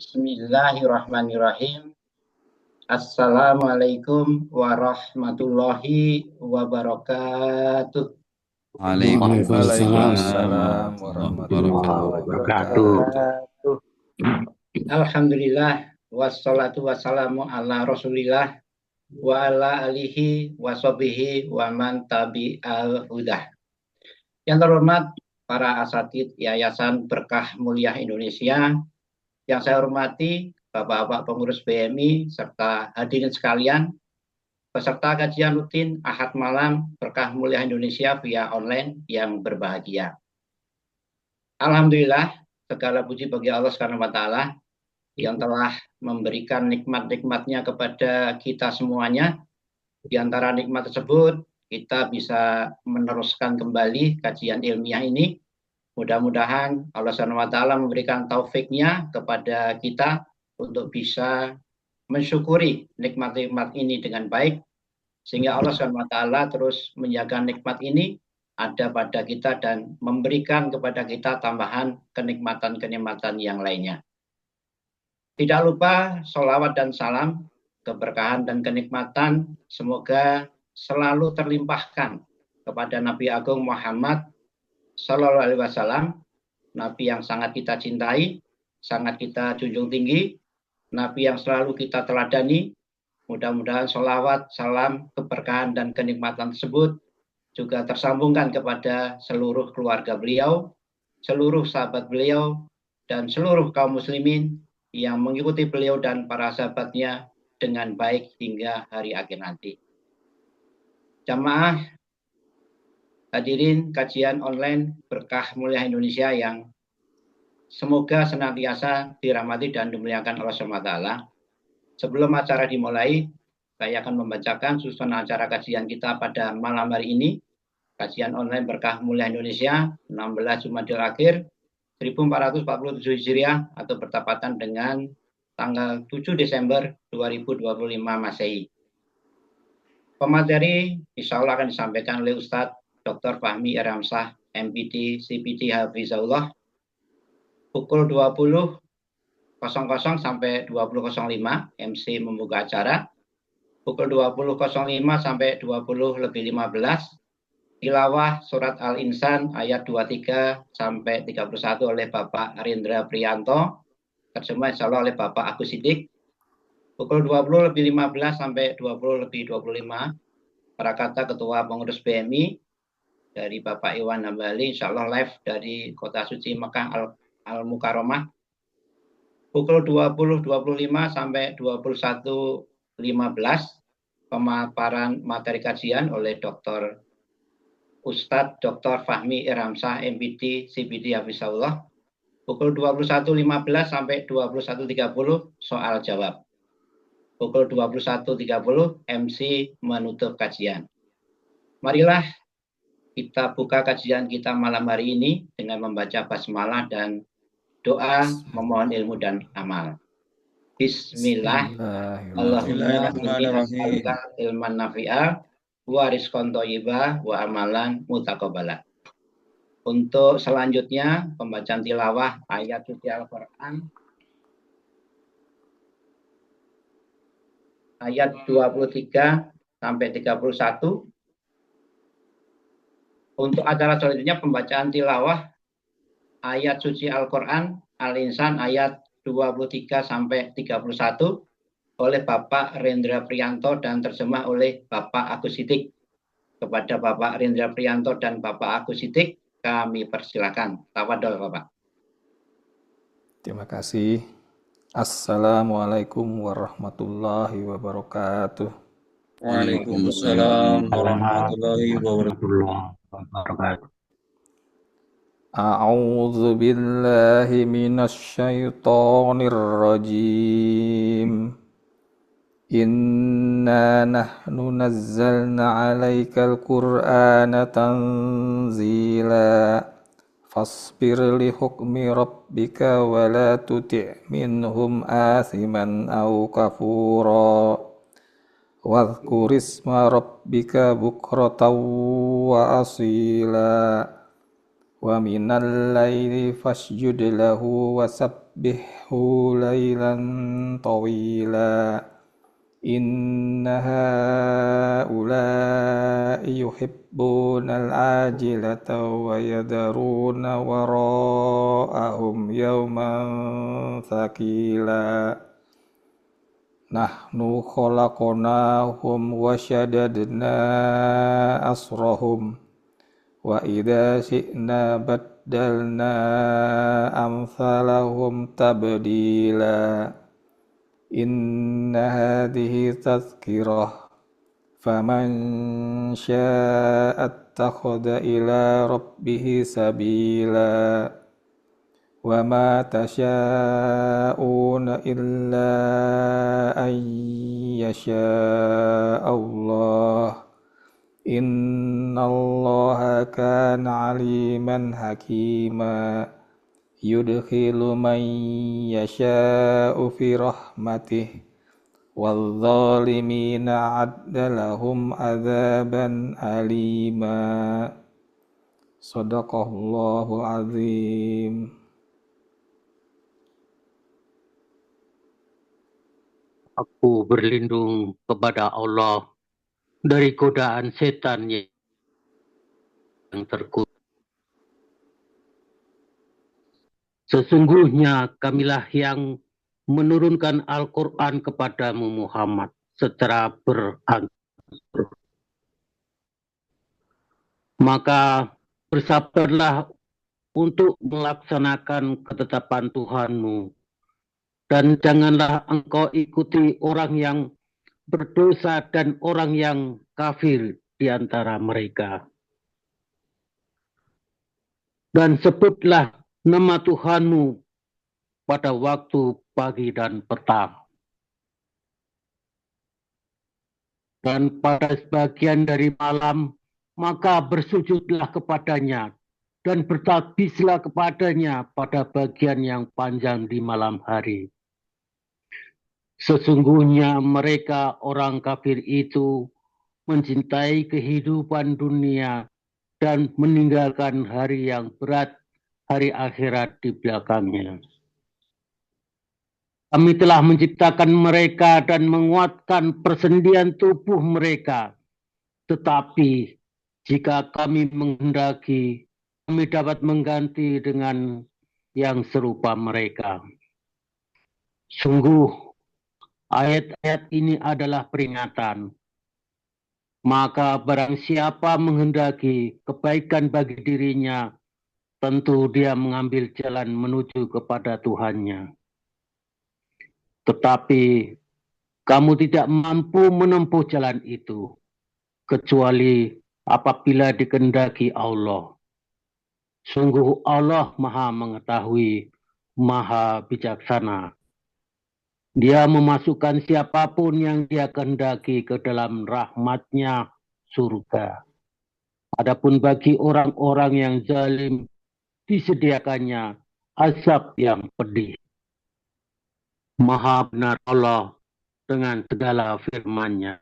Bismillahirrahmanirrahim. Assalamualaikum warahmatullahi wabarakatuh. Waalaikumsalam warahmatullahi wabarakatuh. Alhamdulillah wassalatu wassalamu ala Rasulillah wa ala alihi washabihi wa man tabi'al hudah. Yang terhormat para asatidz Yayasan Berkah Mulia Indonesia, yang saya hormati Bapak-bapak pengurus BMI serta hadirin sekalian, peserta kajian rutin Ahad malam Berkah Mulia Indonesia via online yang berbahagia. Alhamdulillah, segala puji bagi Allah Subhanahu wa taala yang telah memberikan nikmat-nikmatnya kepada kita semuanya. Di antara nikmat tersebut, kita bisa meneruskan kembali kajian ilmiah ini. Mudah-mudahan Allah Subhanahu wa taala memberikan taufiknya kepada kita untuk bisa mensyukuri nikmat-nikmat ini dengan baik, sehingga Allah Subhanahu wa taala terus menjaga nikmat ini ada pada kita dan memberikan kepada kita tambahan kenikmatan-kenikmatan yang lainnya. Tidak lupa sholawat dan salam, keberkahan dan kenikmatan semoga selalu terlimpahkan kepada Nabi Agung Muhammad Sallallahu Alaihi Wasallam, Nabi yang sangat kita cintai, sangat kita junjung tinggi, Nabi yang selalu kita teladani. Mudah-mudahan sholawat, salam, keberkahan dan kenikmatan tersebut juga tersambungkan kepada seluruh keluarga beliau, seluruh sahabat beliau, dan seluruh kaum muslimin yang mengikuti beliau dan para sahabatnya dengan baik hingga hari akhir nanti. Jamaah hadirin kajian online Berkah Mulia Indonesia yang semoga senantiasa dirahmati dan dimuliakan Allah SWT. Sebelum acara dimulai, saya akan membacakan susunan acara kajian kita pada malam hari ini. Kajian online Berkah Mulia Indonesia 16 Jumadil Akhir 1447 Hijriah atau bertepatan dengan tanggal 7 Desember 2025 Masehi. Pemateri insya Allah akan disampaikan oleh Ustadz Dr. Fahmi Iramsyah, MPD, CPD Hafizahullah, pukul 20.00 sampai 20.05, MC membuka acara. Pukul 20.05 sampai 20.15, tilawah surat Al-Insan ayat 23 sampai 31 oleh Bapak Rindra Prianto, terjemah insya Allah oleh Bapak Agus Siddiq. Pukul 20.15 sampai 20.25, para kata Ketua Pengurus BMI dari Bapak Iwan Hambali, insya Allah live dari Kota Suci Mekah Al-Mukarramah. Pukul 20.25 sampai 21.15, pemaparan materi kajian oleh Dr. Ustadz Dr. Fahmi Iramsyah, MPD, CPD Hafizahullah. Pukul 21.15 sampai 21.30, soal jawab. Pukul 21.30, MC menutup kajian. Marilah kita buka kajian kita malam hari ini dengan membaca basmalah dan doa memohon ilmu dan amal. Bismillah. Allahumma inni as'aluka ilman nafi'a wa rizqan thayyiba wa amalan mutaqabbala. Untuk selanjutnya pembacaan tilawah ayat suci Al-Qur'an ayat 23 sampai 31. Untuk acara selanjutnya pembacaan tilawah ayat suci Al-Qur'an Al-Insan ayat 23 sampai 31 oleh Bapak Rendra Prianto dan terjemah oleh Bapak Agus Siddiq. Kepada Bapak Rendra Prianto dan Bapak Agus Siddiq kami persilakan. Tafadhol Bapak. Terima kasih. Assalamualaikum warahmatullahi wabarakatuh. Waalaikumsalam warahmatullahi wabarakatuh. A'udzu billahi minasyaitonir rajim. Inna nahnu nazzalna 'alaikal Qur'ana tanzila. Fasbir li hukmi rabbika wa la tuti' minhum athiman aw kafura. Wadhkur isma rabbika bukratan wa asila. ومن الليل فاسجد له وسبحه ليلا طويلا إن هؤلاء يحبون العاجلة ويذرون وراءهم يوما ثقيلا نحن خلقناهم وشددنا أسرهم وإذا شئنا بدلنا أمثالهم تبديلا إن هذه تذكرة فمن شاء اتخذ إلى ربه سبيلا وما تشاءون إلا أن يشاء الله إن الله كان عليما حكيما يدخل من يشاء في رحمته والظالمين أعد لهم عذابا أليما صدق الله العظيم. Aku berlindung kepada Allah dari godaan setan yang terkutuk. Sesungguhnya kamilah yang menurunkan Al-Quran kepadamu Muhammad secara berangsur. Maka bersabarlah untuk melaksanakan ketetapan Tuhanmu. Dan janganlah engkau ikuti orang yang berdosa dan orang yang kafir di antara mereka. Dan sebutlah nama Tuhanmu pada waktu pagi dan petang. Dan pada sebagian dari malam, maka bersujudlah kepadanya dan bertasbihlah kepadanya pada bagian yang panjang di malam hari. Sesungguhnya mereka orang kafir itu mencintai kehidupan dunia dan meninggalkan hari yang berat, hari akhirat di belakangnya. Kami telah menciptakan mereka dan menguatkan persendian tubuh mereka. Tetapi jika kami menghendaki, kami dapat mengganti dengan yang serupa mereka. Sungguh, ayat-ayat ini adalah peringatan. Maka barang siapa menghendaki kebaikan bagi dirinya, tentu dia mengambil jalan menuju kepada Tuhannya. Tetapi kamu tidak mampu menempuh jalan itu, kecuali apabila dikehendaki Allah. Sungguh Allah Maha Mengetahui, Maha Bijaksana. Dia memasukkan siapapun yang dia kehendaki ke dalam rahmat-Nya surga. Adapun bagi orang-orang yang zalim disediakannya azab yang pedih. Maha benar Allah dengan segala firman-Nya.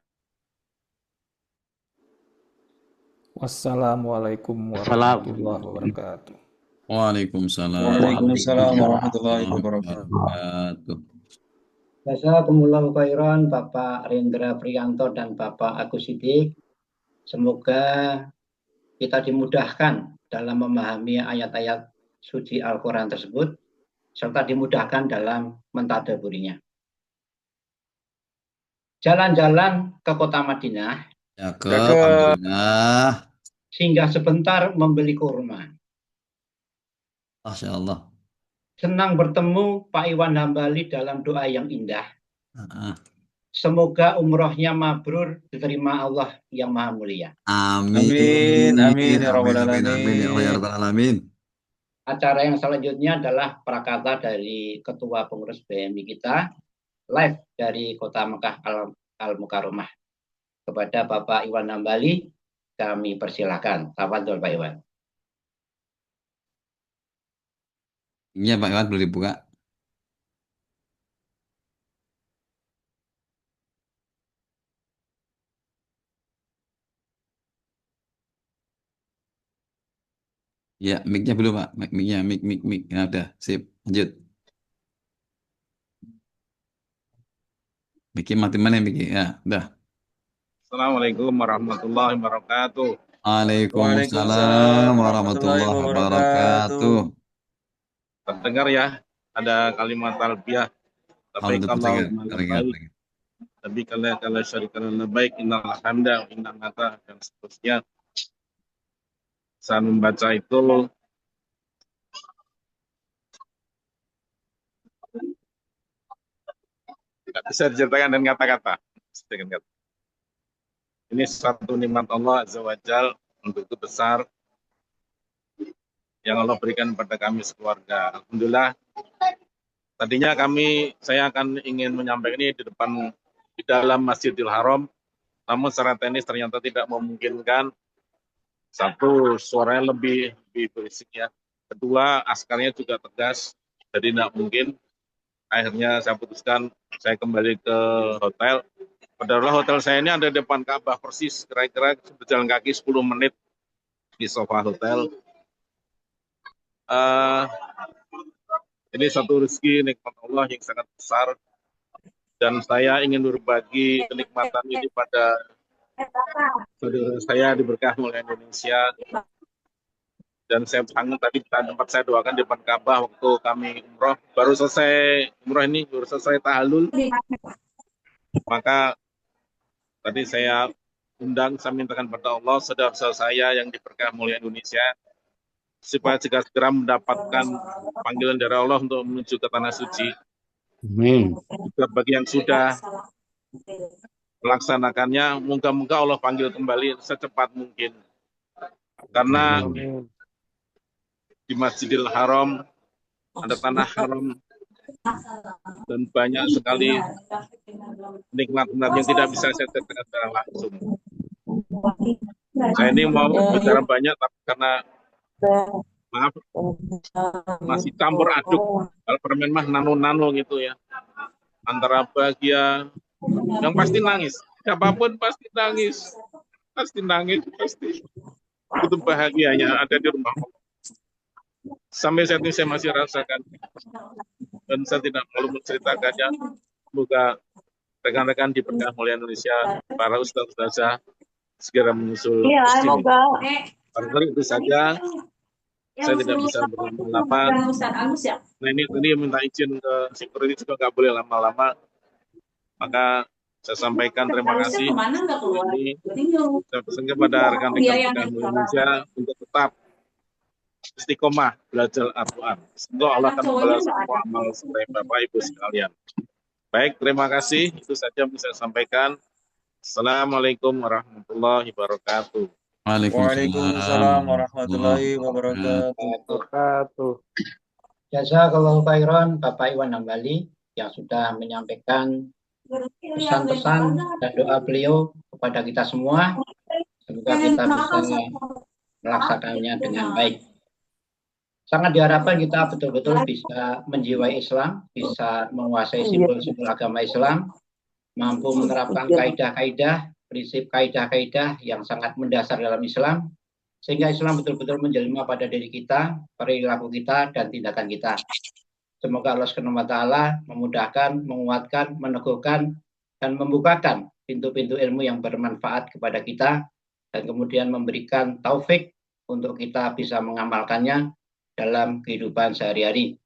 Wassalamualaikum warahmatullahi wabarakatuh. Waalaikumsalam. Waalaikumsalam warahmatullahi wabarakatuh. Jazakumullahu khairan Bapak Rendra Priyanto dan Bapak Agus Siddiq. Semoga kita dimudahkan dalam memahami ayat-ayat suci Al-Quran tersebut, serta dimudahkan dalam mentadaburinya. Jalan-jalan ke kota Madinah, Alhamdulillah. singgah sebentar membeli kurma. Masya Allah. Senang bertemu Pak Iwan Hambali dalam doa yang indah. Semoga umrohnya mabrur, diterima Allah yang Maha Mulia. Amin. Amin ya rabbal Amin ya alamin. rabbal alamin. Acara yang selanjutnya adalah prakata dari Ketua Pengurus BMI kita, live dari Kota Mekah Al-Mukarramah. Kepada Bapak Iwan Hambali, kami persilakan. Tafadhol Pak Iwan. Iya Pak Iwan, boleh dibuka. Ya, mic-nya belum, Pak. Mic-nya, mic. Nah, udah, sip. Lanjut. Mic-nya mati mana mic-nya? Ya, udah. Assalamualaikum warahmatullahi wabarakatuh. Waalaikumsalam Waalaikumsalam warahmatullahi warahmatullahi wabarakatuh. wabarakatuh. Terdengar ya, ada kalimat talbiyah. Labbaik Alhamdulillah, Allahumma terdengar. labbaik. Labbaik la syarika lak labbaik innal hamda wa innal mata dan seterusnya. Saya membaca itu tidak bisa diceritakan dengan kata-kata. Ini satu nikmat Allah Azza wa Jal untuk itu besar yang Allah berikan kepada kami sekeluarga. Alhamdulillah. Tadinya saya akan ingin menyampaikan ini di dalam Masjidil Haram, namun secara teknis ternyata tidak memungkinkan. Satu, suaranya lebih berisik ya. Kedua, askarnya juga tegas, jadi tidak mungkin. Akhirnya saya putuskan saya kembali ke hotel. Padahal hotel saya ini ada di depan Ka'bah persis, kira-kira berjalan kaki 10 menit di sofa hotel. Ini satu rezeki nikmat Allah yang sangat besar, dan saya ingin berbagi kenikmatan ini pada saudara saya di Berkah Mulia Indonesia. Dan saya sangat tadi tempat saya doakan di depan Ka'bah waktu kami umroh, baru selesai umroh ini, baru selesai tahallul, maka tadi saya mintakan pada Allah saudara-saudara saya yang di Berkah Mulia Indonesia supaya segera mendapatkan panggilan dari Allah untuk menuju ke tanah suci. Juga bagi yang sudah melaksanakannya, moga-moga Allah panggil kembali secepat mungkin. Karena di Masjidil Haram ada tanah haram dan banyak sekali nikmat-nikmat yang tidak bisa saya ceritakan secara langsung. Saya ini mau bicara banyak, tapi karena maaf masih campur aduk. Kalau permen mah nano-nano gitu ya, antara bahagia, yang pasti nangis. Siapapun pasti nangis, pasti. Itu bahagianya ada di rumah. Sampai saat ini saya masih rasakan, dan saya tidak perlu menceritakannya. Semoga rekan-rekan di Berkah Mulia Indonesia, para ustaz-ustazah segera menyusul ke sini. Barangkali itu saja. Saya tidak bisa berlama-lama. Nah, ini tadi minta izin ke security juga nggak boleh lama-lama. Maka saya sampaikan terima kasih. Ini saya pesan kepada rekan-rekan Berkah Mulia Indonesia untuk tetap istiqomah belajar Al-Quran. Semoga Allah akan membalas semua amal soleh Bapak Ibu sekalian. Baik, terima kasih. Itu saja yang bisa saya sampaikan. Assalamualaikum warahmatullahi wabarakatuh. Waalaikumsalam warahmatullahi wabarakatuh. Jazakallahu khairan Bapak Iwan Hambali yang sudah menyampaikan pesan-pesan dan doa beliau kepada kita semua. Semoga kita bisa melaksanakannya dengan baik. Sangat diharapkan kita betul-betul bisa menjiwai Islam, bisa menguasai simbol-simbol agama Islam, mampu menerapkan kaidah-kaidah, prinsip kaidah-kaidah yang sangat mendasar dalam Islam, sehingga Islam betul-betul menjelma pada diri kita, perilaku kita, dan tindakan kita. Semoga Allah SWT memudahkan, menguatkan, meneguhkan, dan membukakan pintu-pintu ilmu yang bermanfaat kepada kita, dan kemudian memberikan taufik untuk kita bisa mengamalkannya dalam kehidupan sehari-hari.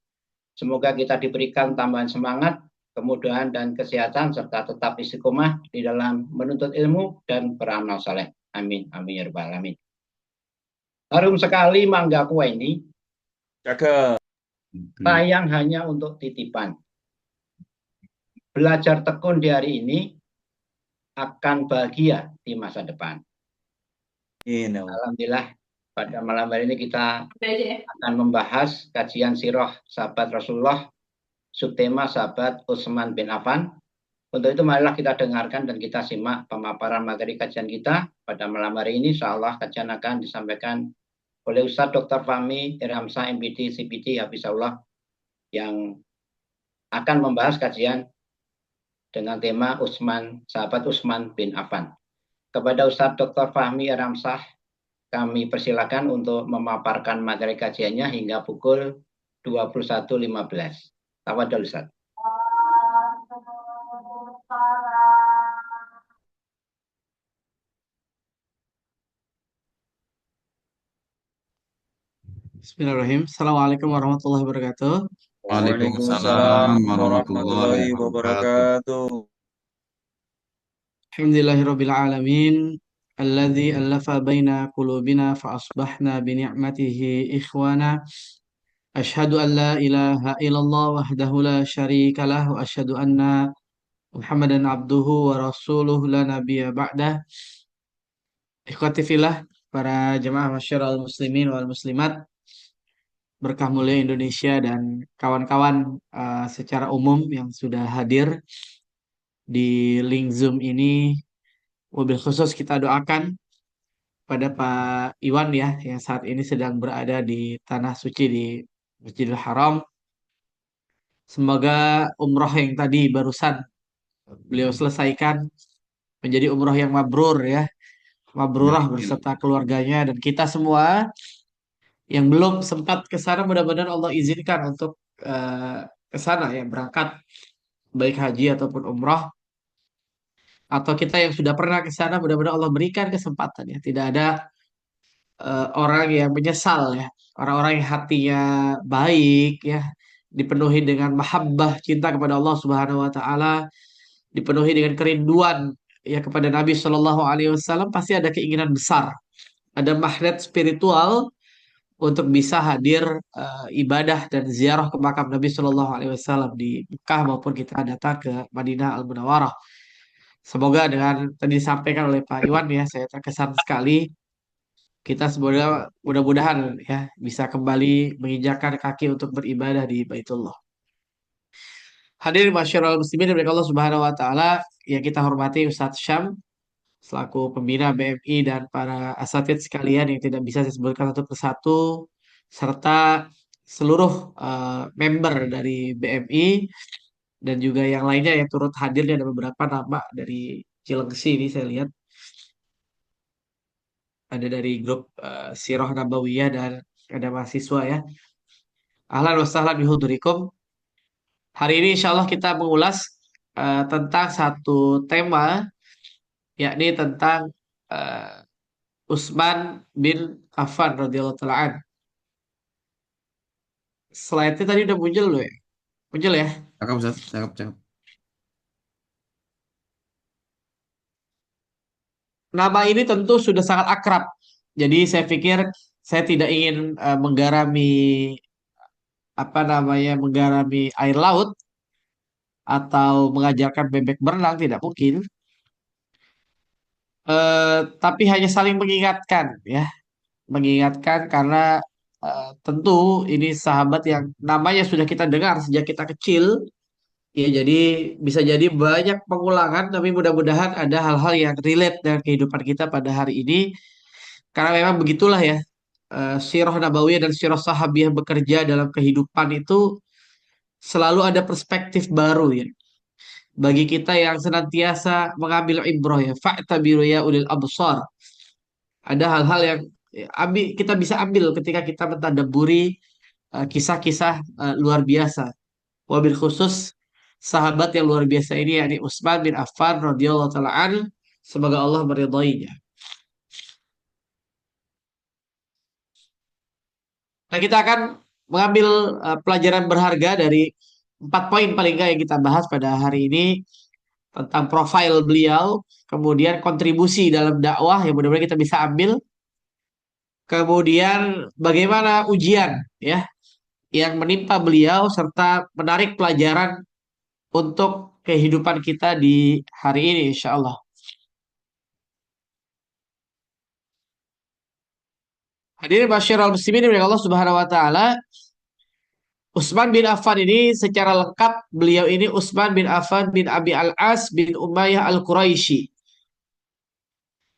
Semoga kita diberikan tambahan semangat, kemudahan dan kesehatan, serta tetap istiqomah di dalam menuntut ilmu dan beramal saleh. Amin. Amin ya rabbal alamin. Harum sekali mangga kue ini. Sayang hanya untuk titipan. Belajar tekun di hari ini akan bahagia di masa depan. Alhamdulillah. Pada malam hari ini kita akan membahas kajian sirah sahabat Rasulullah, subtema sahabat Utsman bin Affan. Untuk itu marilah kita dengarkan dan kita simak pemaparan materi kajian kita pada malam hari ini. Insyaallah kajian akan disampaikan oleh Ustadz Dr. Fahmi Irhamsah MPD CPD Hafizahullah yang akan membahas kajian dengan tema sahabat Utsman bin Affan. Kepada Ustadz Dr. Fahmi Irhamsah kami persilakan untuk memaparkan materi kajiannya hingga pukul 21.15. Tafadhol Ustaz. Bismillahirrahmanirrahim. Assalamualaikum warahmatullahi wabarakatuh. Waalaikumsalam warahmatullahi wabarakatuh. Alhamdulillahirabbil alamin. Alladzi allafa baina qulubina fa asbahna bi ni'matihi ikhwana. Asyhadu an la ilaha illallah wahdahu la syarika lah wa asyhadu anna Muhammadan abduhu wa rasuluhu la nabiyya ba'dah. Ikhwati fillah, para jemaah masyarakat muslimin wal muslimat, berkah mulia Indonesia dan kawan-kawan secara umum yang sudah hadir di link Zoom ini. Wabil khusus kita doakan pada Pak Iwan ya, yang saat ini sedang berada di tanah suci di Masjidil Haram. Semoga umroh yang tadi barusan beliau selesaikan menjadi umroh yang mabrur ya, mabrurah berserta keluarganya, dan kita semua yang belum sempat ke sana mudah-mudahan Allah izinkan untuk ke sana ya, berangkat baik haji ataupun umroh, atau kita yang sudah pernah ke sana mudah-mudahan Allah berikan kesempatan ya. Tidak ada orang yang menyesal ya, orang-orang yang hatinya baik ya, dipenuhi dengan mahabbah cinta kepada Allah Subhanahu wa taala, dipenuhi dengan kerinduan ya kepada Nabi Shallallahu alaihi wasallam, pasti ada keinginan besar, ada magnet spiritual untuk bisa hadir ibadah dan ziarah ke makam Nabi Shallallahu alaihi wasallam di Mekah maupun kita datang ke Madinah Al Munawwarah. Semoga dengan tadi disampaikan oleh Pak Iwan ya, saya terkesan sekali. Kita semoga mudah-mudahan ya bisa kembali menginjakkan kaki untuk beribadah di Baitullah. Hadirin masyarakat muslimin dari Allah Subhanahu wa taala, yang kita hormati Ustadz Syam selaku pembina BMI dan para asatidz sekalian yang tidak bisa saya sebutkan satu persatu, serta seluruh member dari BMI dan juga yang lainnya yang turut hadir. Ada beberapa nama dari Cilengsi ini saya lihat. Ada dari grup Sirah Nabawiyah dan ada mahasiswa ya. Ahlan wa sahlan bihudurikum. Hari ini insya Allah kita mengulas tentang satu tema, yakni tentang Utsman bin Affan radhiyallahu taala an. Slide-nya tadi udah muncul loh ya? Muncul ya? Cakep, Ustaz. Cakep, cakep. Nama ini tentu sudah sangat akrab. Jadi saya pikir saya tidak ingin menggarami menggarami air laut atau mengajarkan bebek berenang, tidak mungkin. Tapi hanya saling mengingatkan ya, mengingatkan karena tentu ini sahabat yang namanya sudah kita dengar sejak kita kecil ya, jadi bisa jadi banyak pengulangan, tapi mudah-mudahan ada hal-hal yang relate dengan kehidupan kita pada hari ini, karena memang begitulah ya, sirah nabawiyah dan sirah sahabiyah bekerja dalam kehidupan itu selalu ada perspektif baru ya bagi kita yang senantiasa mengambil ibrah ya, fa'tabiru ya ulil absar. Ada hal-hal yang kita bisa ambil ketika kita mentadabburi kisah-kisah luar biasa. Wabil khusus sahabat yang luar biasa ini, yakni Utsman bin Affan radhiyallahu taala an, semoga Allah meridainya. Nah, kita akan mengambil pelajaran berharga dari 4 poin paling nggak yang kita bahas pada hari ini, tentang profil beliau, kemudian kontribusi dalam dakwah yang mudah-mudahan kita bisa ambil, kemudian bagaimana ujian ya yang menimpa beliau, serta menarik pelajaran untuk kehidupan kita di hari ini insya Allah. Hadirin masyarakat muslimin dari Allah Subhanahu wa taala, Utsman bin Affan ini secara lengkap, beliau ini Utsman bin Affan bin Abi Al-As bin Umayyah Al-Quraisy.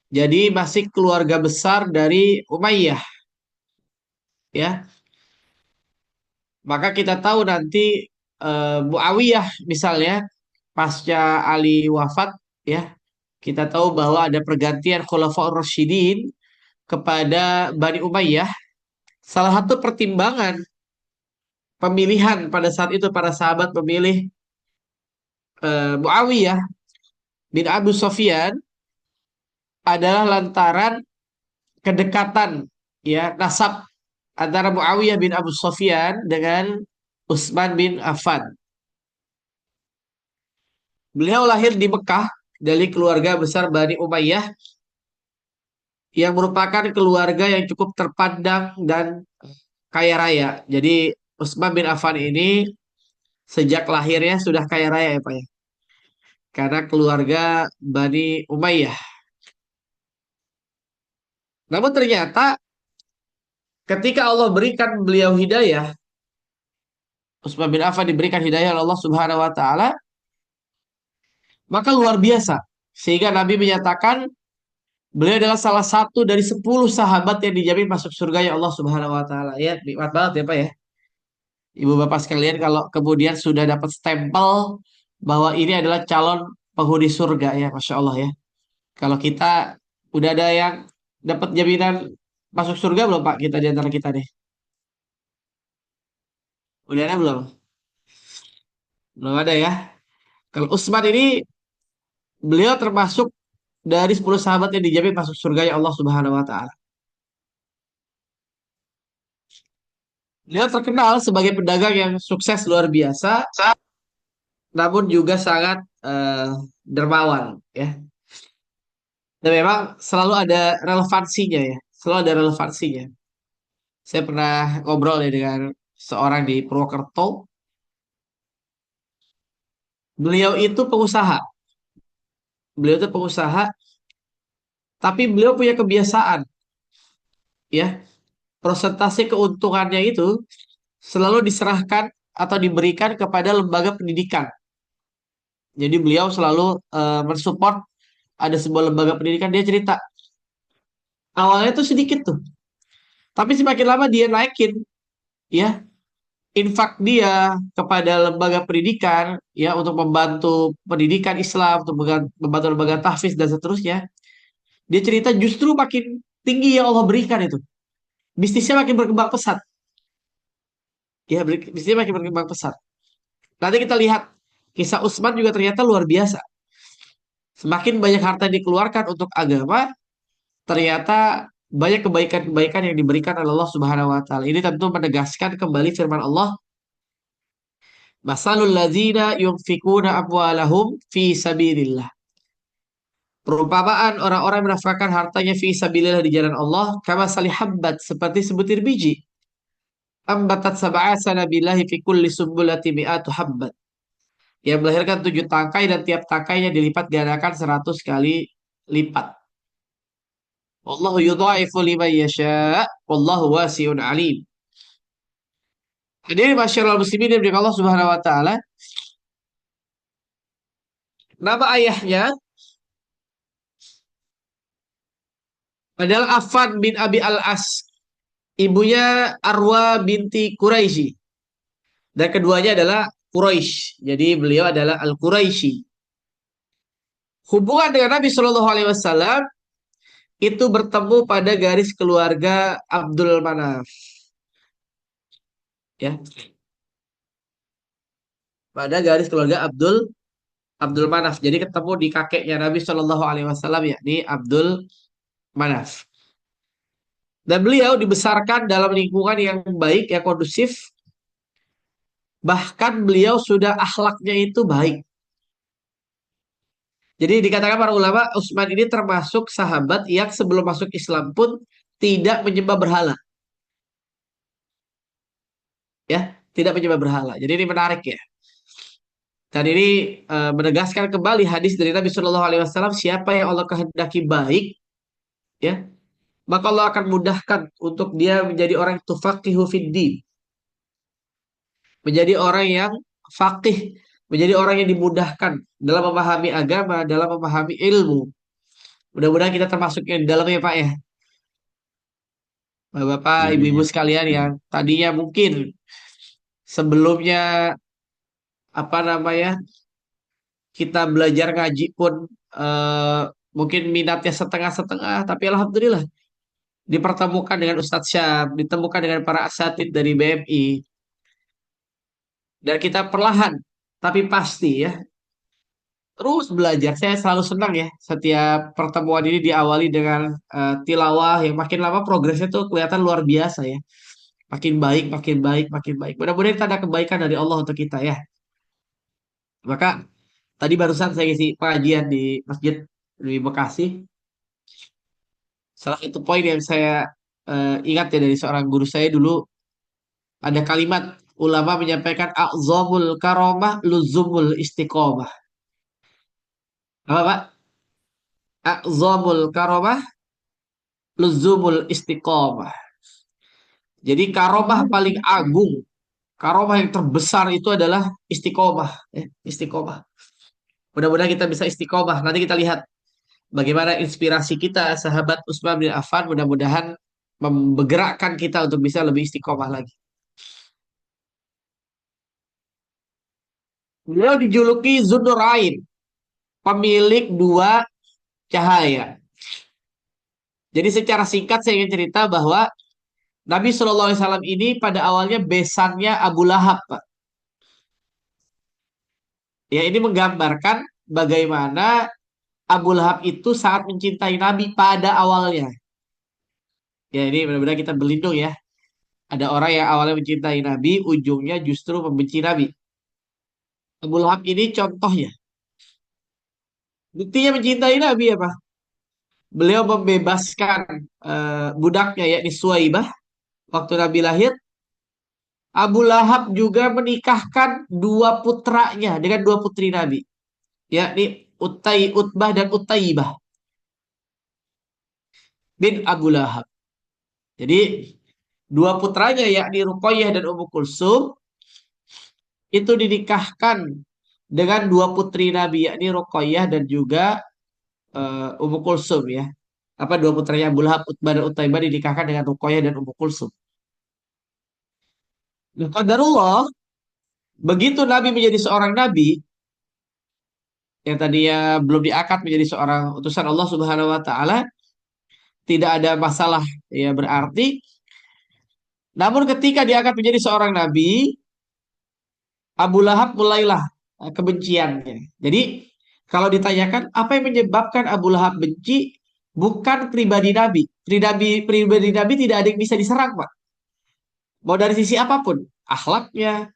Jadi masih keluarga besar dari Umayyah. Ya. Maka kita tahu nanti Muawiyah misalnya pasca Ali wafat ya, kita tahu bahwa ada pergantian Khulafaur Rasyidin, kepada Bani Umayyah, salah satu pertimbangan pemilihan pada saat itu para sahabat memilih Muawiyah bin Abu Sufyan adalah lantaran kedekatan ya nasab antara Muawiyah bin Abu Sufyan dengan Utsman bin Affan. Beliau lahir di Mekah dari keluarga besar Bani Umayyah yang merupakan keluarga yang cukup terpandang dan kaya raya. Jadi Utsman bin Affan ini sejak lahirnya sudah kaya raya ya Pak ya. Karena keluarga Bani Umayyah. Namun ternyata ketika Allah berikan beliau hidayah, Utsman bin Affan diberikan hidayah oleh Allah Subhanahu wa taala, maka luar biasa. Sehingga Nabi menyatakan beliau adalah salah satu dari 10 sahabat yang dijamin masuk surga ya Allah Subhanahu wa taala. Ya, nikmat banget ya Pak ya. Ibu bapak sekalian kalau kemudian sudah dapat stempel bahwa ini adalah calon penghuni surga ya, Masya Allah ya. Kalau kita udah ada yang dapat jaminan masuk surga belum Pak kita di antara kita nih? Udah ada belum? Belum ada ya. Kalau Utsman ini beliau termasuk dari 10 sahabat yang dijamin masuk surga ya Allah Subhanahu wa taala. Beliau terkenal sebagai pedagang yang sukses luar biasa, namun juga sangat dermawan ya. Dan memang selalu ada relevansinya ya, selalu ada relevansinya. Saya pernah ngobrol ya dengan seorang di Purwokerto. Beliau itu pengusaha. Beliau itu pengusaha, tapi beliau punya kebiasaan ya, persentase keuntungannya itu selalu diserahkan atau diberikan kepada lembaga pendidikan. Jadi beliau selalu mensupport ada sebuah lembaga pendidikan. Dia cerita awalnya tuh sedikit tuh, tapi semakin lama dia naikin ya infak dia kepada lembaga pendidikan ya untuk membantu pendidikan Islam, untuk membantu lembaga tahfiz dan seterusnya. Dia cerita justru makin tinggi yang Allah berikan itu. Bisnisnya makin berkembang pesat. Ya, bisnisnya makin berkembang pesat. Nanti kita lihat kisah Utsman juga ternyata luar biasa. Semakin banyak harta yang dikeluarkan untuk agama, ternyata banyak kebaikan-kebaikan yang diberikan oleh Allah Subhanahu wa taala. Ini tentu menegaskan kembali firman Allah, "Masalul ladzina yunfikuna amwalahum fi sabilillah." Perumpamaan orang-orang yang menafkahkan hartanya fi sabilillah di jalan Allah, kama habbat seperti sebutir biji. Ambatat sab'a sanabilahi fi kulli sumbulati mi'atu habbat. Yang melahirkan 7 tangkai dan tiap tangkainya dilipat gandakan 100 kali lipat. Wallahu yudha'ifu liman yasha' wallahu wasi'un alim. Hadirin masyarakat muslimin yang dimuliakan Allah Subhanahu wa taala. Nama ayahnya adalah Affan bin Abi Al-As. Ibunya Arwa binti Quraisy. Dan keduanya adalah Quraisy. Jadi beliau adalah Al-Quraisy. Hubungan dengan Nabi Shallallahu Alaihi Wasallam itu bertemu pada garis keluarga Abdul Manaf. Ya. Pada garis keluarga Abdul Manaf. Jadi ketemu di kakeknya Nabi Shallallahu Alaihi Wasallam yakni Abdul Manaf. Dan beliau dibesarkan dalam lingkungan yang baik, yang kondusif. Bahkan beliau sudah akhlaknya itu baik. Jadi dikatakan para ulama, Utsman ini termasuk sahabat yang sebelum masuk Islam pun tidak menyembah berhala. Ya, tidak menyembah berhala. Jadi ini menarik ya. Dan ini menegaskan kembali hadis dari Nabi Shallallahu Alaihi Wasallam, siapa yang Allah kehendaki baik, ya, maka Allah akan mudahkan untuk dia menjadi orang yang tufaqihu fiddin, menjadi orang yang faqih, menjadi orang yang dimudahkan dalam memahami agama, dalam memahami ilmu. Mudah-mudahan kita termasuk yang di dalamnya Pak ya. Bapak, ibu-ibu sekalian yang tadinya mungkin sebelumnya apa namanya kita belajar ngaji pun mungkin minatnya setengah-setengah, tapi alhamdulillah dipertemukan dengan Ustadz Syam, ditemukan dengan para asatid dari BMI, dan kita perlahan tapi pasti ya terus belajar. Saya selalu senang ya setiap pertemuan ini diawali dengan tilawah yang makin lama progresnya tuh kelihatan luar biasa ya. Makin baik, makin baik, makin baik. Mudah-mudahan kita ada kebaikan dari Allah untuk kita ya. Maka tadi barusan saya isi pengajian di masjid di Bekasi. Salah satu poin yang saya ingat ya dari seorang guru saya dulu, ada kalimat ulama menyampaikan a'zamul karomah luzumul istiqomah. Apa Pak? A'zamul karomah luzumul istiqomah. Jadi karomah paling agung, karomah yang terbesar itu adalah istiqomah. Istiqomah. Mudah-mudahan kita bisa istiqomah. Nanti kita lihat bagaimana inspirasi kita, sahabat Utsman bin Affan, mudah-mudahan menggerakkan kita untuk bisa lebih istiqomah lagi. Beliau dijuluki Zunnurain, pemilik dua cahaya. Jadi secara singkat saya ingin cerita bahwa Nabi Shallallahu Alaihi Wasallam ini pada awalnya besannya Abu Lahab, Pak. Ya, ini menggambarkan bagaimana Abu Lahab itu sangat mencintai Nabi pada awalnya. Ya, ini benar-benar kita berlindung ya. Ada orang yang awalnya mencintai Nabi, ujungnya justru membenci Nabi. Abu Lahab ini contohnya. Buktinya mencintai Nabi apa? Beliau membebaskan budaknya yakni Suwaibah waktu Nabi lahir. Abu Lahab juga menikahkan dua putranya dengan dua putri Nabi, yakni Utbah dan Utaibah bin Abu Lahab. Jadi dua putranya yakni Ruqayyah dan Ummu Kulsum itu dinikahkan dengan dua putri Nabi yakni Ruqayyah dan juga Ummu Kulsum ya. Apa dua putranya Abu Lahab, Utbah dan Utaibah dinikahkan dengan Ruqayyah dan Ummu Kulsum. Nah, qadarullah, begitu Nabi menjadi seorang nabi yang tadinya belum diangkat menjadi seorang utusan Allah Subhanahu wa taala, tidak ada masalah ya berarti. Namun ketika diangkat menjadi seorang nabi, Abu Lahab mulailah kebenciannya. Jadi kalau ditanyakan apa yang menyebabkan Abu Lahab benci, bukan pribadi Nabi. Pribadi Nabi tidak ada yang bisa diserang, Pak. Mau dari sisi apapun, akhlaknya,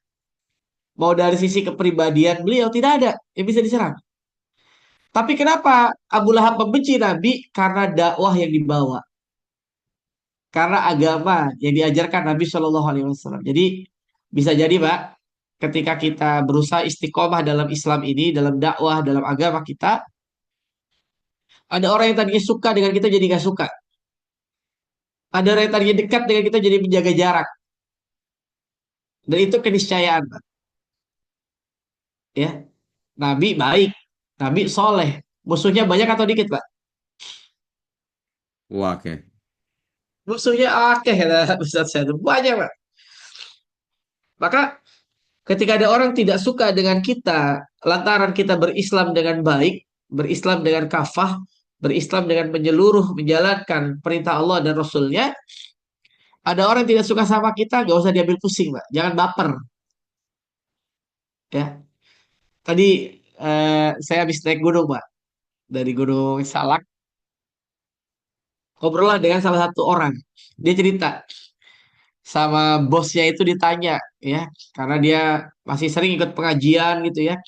mau dari sisi kepribadian beliau tidak ada yang bisa diserang. Tapi kenapa Abu Lahab membenci Nabi? Karena dakwah yang dibawa. Karena agama yang diajarkan Nabi Shallallahu Alaihi Wasallam. Jadi bisa jadi Pak, ketika kita berusaha istiqomah dalam Islam ini, dalam dakwah, dalam agama kita, ada orang yang tadinya suka dengan kita jadi gak suka. Ada orang yang tadinya dekat dengan kita jadi menjaga jarak. Dan itu keniscayaan, Pak. Ya, Nabi baik, Nabi soleh. Musuhnya banyak atau dikit, Pak? Wah, oke. Musuhnya akeh kata Ustaz saya itu banyak, Pak. Maka ketika ada orang tidak suka dengan kita lantaran kita berislam dengan baik, berislam dengan kafah, berislam dengan menyeluruh menjalankan perintah Allah dan Rasulnya, ada orang yang tidak suka sama kita, gak usah diambil pusing, Pak. Jangan baper. Ya, tadi saya habis naik gunung, Pak. Dari Gunung Salak, ngobrol lah dengan salah satu orang. Dia cerita sama bosnya itu ditanya, ya, karena dia masih sering ikut pengajian gitu ya.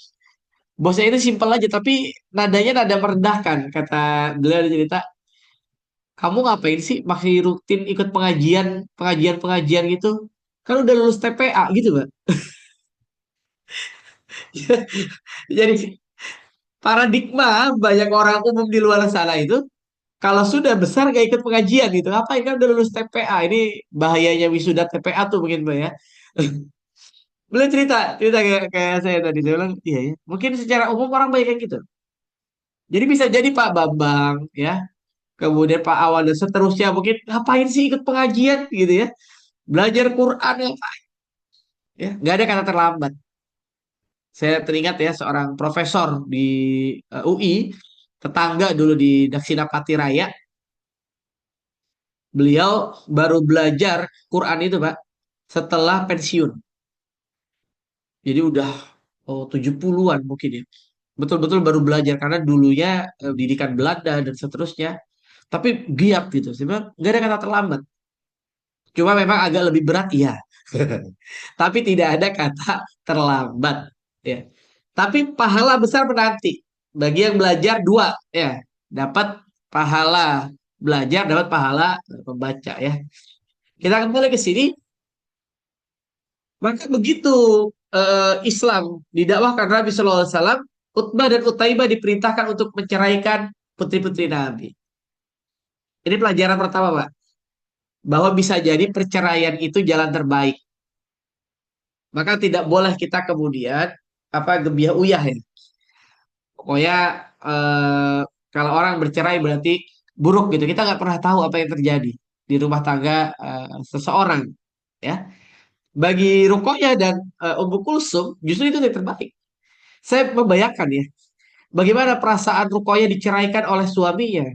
Bosnya itu simpel aja, tapi nadanya nada merendahkan. Kata beliau ada cerita, kamu ngapain sih masih rutin ikut pengajian gitu? Kan udah lulus TPA gitu, Pak. Jadi paradigma banyak orang umum di luar sana itu kalau sudah besar gak ikut pengajian gitu. Ngapain kan udah lulus TPA. Ini bahayanya wisuda TPA tuh mungkin Pak ya. Beliau cerita kayak saya tadi. Saya bilang, iya ya. Mungkin secara umum orang banyak yang gitu. Jadi bisa jadi Pak Bambang ya. Kemudian Pak Awan dan seterusnya mungkin ngapain sih ikut pengajian gitu ya. Belajar Quran ngapain ya. Gak ada kata terlambat. Saya teringat ya seorang profesor di UI, tetangga dulu di Daksina Pati Raya. Beliau baru belajar Quran itu, Pak, setelah pensiun. Jadi udah 70-an mungkin ya. Betul-betul baru belajar karena dulunya didikan Belanda dan seterusnya. Tapi giat gitu. Sebenarnya nggak ada kata terlambat. Cuma memang agak lebih berat, iya. Tapi tidak ada kata terlambat. Ya. Tapi pahala besar menanti. Bagi yang belajar dua, ya, dapat pahala belajar, dapat pahala membaca, ya. Kita kembali ke sini. Maka begitu Islam didakwahkan Nabi Shallallahu Alaihi Wasallam, Utbah dan Utaibah diperintahkan untuk menceraikan putri-putri Nabi. Ini pelajaran pertama, Pak. Bahwa bisa jadi perceraian itu jalan terbaik. Maka tidak boleh kita kemudian gebiah uyah ya. Pokoknya kalau orang bercerai berarti buruk gitu. Kita nggak pernah tahu apa yang terjadi di rumah tangga seseorang, ya. Bagi Ruqayyah dan Ummu Kulsum justru itu yang terbaik. Saya membayangkan ya, bagaimana perasaan Ruqayyah diceraikan oleh suaminya.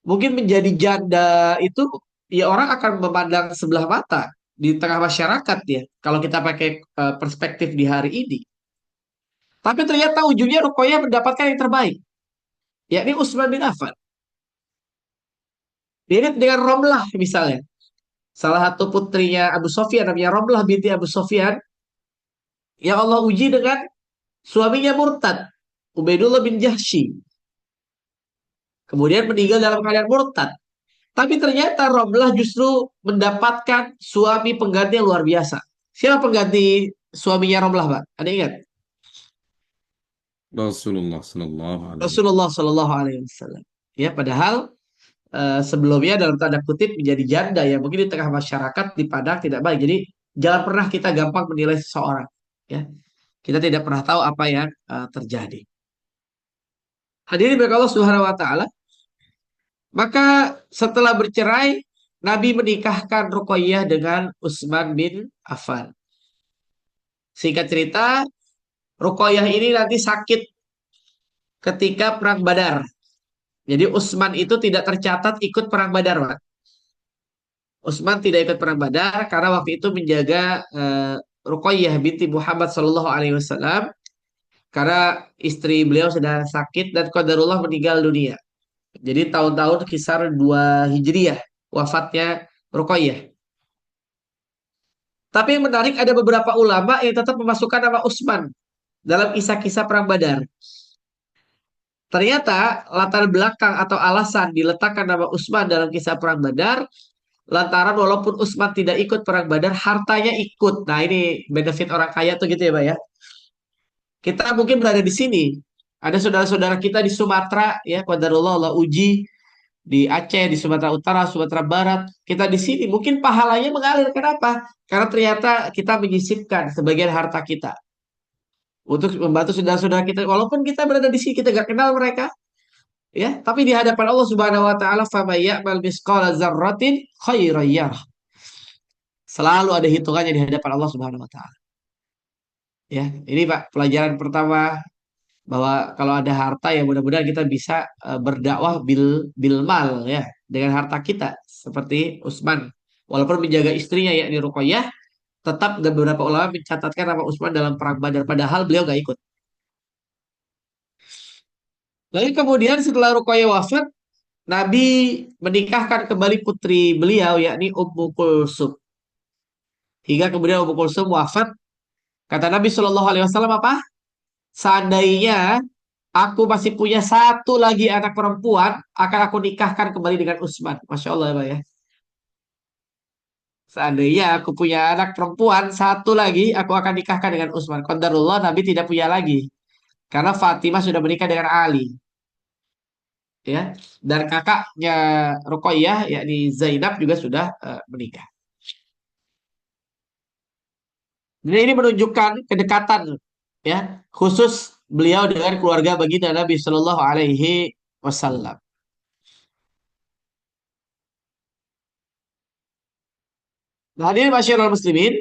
Mungkin menjadi janda itu ya orang akan memandang sebelah mata di tengah masyarakat ya. Kalau kita pakai perspektif di hari ini. Tapi ternyata ujungnya Ruqayyah mendapatkan yang terbaik, yakni Utsman bin Affan. Mirip dengan Romlah misalnya. Salah satu putrinya Abu Sofyan namanya Romlah binti Abu Sofyan yang Allah uji dengan suaminya murtad, Ubaidullah bin Jahsy. Kemudian meninggal dalam keadaan murtad. Tapi ternyata Romlah justru mendapatkan suami pengganti yang luar biasa. Siapa pengganti suaminya Romlah, Pak? Ada ingat? Rasulullah sallallahu alaihi Rasulullah Shallallahu Alaihi Wasallam. Ya, padahal sebelumnya dalam tanda kutip menjadi janda ya, mungkin di tengah masyarakat dipandang tidak baik. Jadi jangan pernah kita gampang menilai seseorang. Ya, kita tidak pernah tahu apa yang terjadi. Hadirin bagi Allah Subhanahu Wa Taala. Maka setelah bercerai, Nabi menikahkan Ruqayyah dengan Utsman bin Affan. Singkat cerita, Ruqayyah ini nanti sakit ketika perang Badar. Jadi Utsman itu tidak tercatat ikut perang Badar, Pak. Utsman tidak ikut perang Badar karena waktu itu menjaga Ruqayyah binti Muhammad Shallallahu Alaihi Wasallam karena istri beliau sedang sakit dan qadarullah meninggal dunia. Jadi tahun-tahun kisar 2 Hijriah wafatnya Ruqayyah. Tapi yang menarik ada beberapa ulama yang tetap memasukkan nama Utsman dalam kisah-kisah perang Badar. Ternyata latar belakang atau alasan diletakkan nama Utsman dalam kisah perang Badar lantaran walaupun Utsman tidak ikut perang Badar, hartanya ikut. Nah, ini benefit orang kaya tuh gitu ya, Pak ya. Kita mungkin berada di sini. Ada saudara-saudara kita di Sumatera ya, qadarullah Allah uji di Aceh, di Sumatera Utara, Sumatera Barat. Kita di sini mungkin pahalanya mengalir. Kenapa? Karena ternyata kita menyisipkan sebagian harta kita untuk membantu saudara-saudara kita. Walaupun kita berada di sini, kita gak kenal mereka. Ya, tapi di hadapan Allah Subhanahu wa taala faman ya'mal misqala dzarratin khairan yarah. Selalu ada hitungannya di hadapan Allah Subhanahu wa taala. Ya, ini Pak pelajaran pertama bahwa kalau ada harta ya mudah-mudahan kita bisa berdakwah bil mal ya dengan harta kita seperti Utsman. Walaupun menjaga istrinya yakni Ruqayyah, tetap beberapa ulama mencatatkan nama Utsman dalam perang Badar padahal beliau gak ikut. Lalu kemudian setelah Ruqayyah wafat, Nabi menikahkan kembali putri beliau yakni Ummu Kulsum. Hingga kemudian Ummu Kulsum wafat. Kata Nabi Shallallahu Alaihi Wasallam apa? Seandainya aku masih punya satu lagi anak perempuan, akan aku nikahkan kembali dengan Utsman. Masya Allah ya, Pak ya. Seandainya aku punya anak perempuan satu lagi, aku akan nikahkan dengan Utsman. Qadarullah Nabi tidak punya lagi. Karena Fatimah sudah menikah dengan Ali. Ya, dan kakaknya Ruqayyah yakni Zainab juga sudah menikah. Jadi ini menunjukkan kedekatan ya khusus beliau dengan keluarga baginda Nabi Shallallahu Alaihi Wasallam. Nah, hadirin masyarakat muslimin,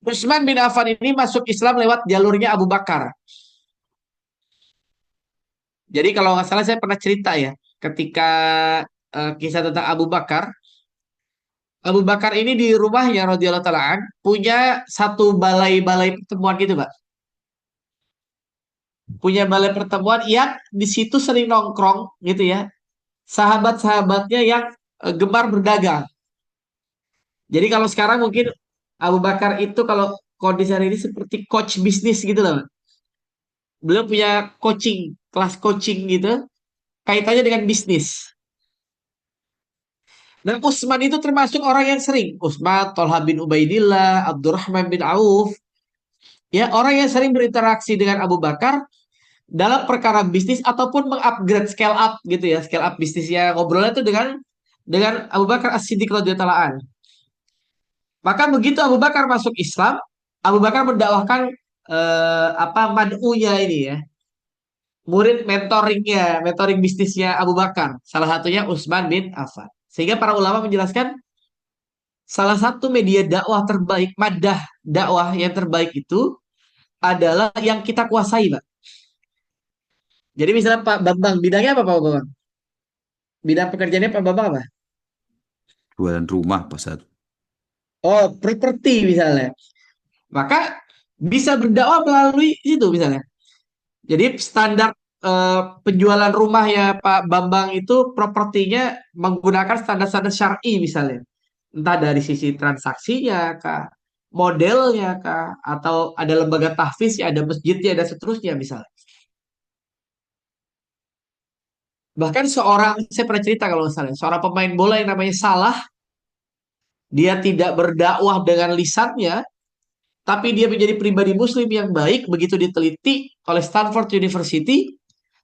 Utsman bin Affan ini masuk Islam lewat jalurnya Abu Bakar. Jadi kalau nggak salah saya pernah cerita ya, ketika kisah tentang Abu Bakar. Abu Bakar ini di rumahnya radhiyallahu taala an, punya satu balai-balai pertemuan gitu, Pak. Punya balai pertemuan yang di situ sering nongkrong gitu ya. Sahabat-sahabatnya yang gemar berdagang. Jadi kalau sekarang mungkin Abu Bakar itu kalau kondisi hari ini seperti coach bisnis gitu loh, Pak. Beliau punya coaching, kelas coaching gitu, kaitannya dengan bisnis. Dan Utsman itu termasuk orang yang sering. Utsman, Tolha bin Ubaidillah, Abdurrahman bin Auf. Ya, orang yang sering berinteraksi dengan Abu Bakar dalam perkara bisnis ataupun mengupgrade scale up gitu ya. Scale up bisnisnya. Ngobrolnya itu dengan Abu Bakar As-Siddiq radhiyallahu anhu. Maka begitu Abu Bakar masuk Islam, Abu Bakar mendakwahkan mad'unya ini ya. Murid mentoring bisnisnya Abu Bakar. Salah satunya Utsman bin Affan. Sehingga para ulama menjelaskan salah satu media dakwah terbaik, madah dakwah yang terbaik itu adalah yang kita kuasai, Pak. Jadi misalnya Pak Bambang, bidangnya apa Pak Bambang? Bidang pekerjaannya Pak Bambang apa? Jualan rumah, Pak Ustadz. Oh, properti misalnya. Maka bisa berdakwah melalui itu misalnya. Jadi standar penjualan rumah ya Pak Bambang itu propertinya menggunakan standar-standar syar'i misalnya. Entah dari sisi transaksinya kah, modelnya kah, atau ada lembaga tahfiz, ya, ada masjidnya, dan seterusnya misalnya. Bahkan saya pernah cerita kalau misalnya, seorang pemain bola yang namanya Salah, dia tidak berdakwah dengan lisannya, tapi dia menjadi pribadi muslim yang baik. Begitu diteliti oleh Stanford University,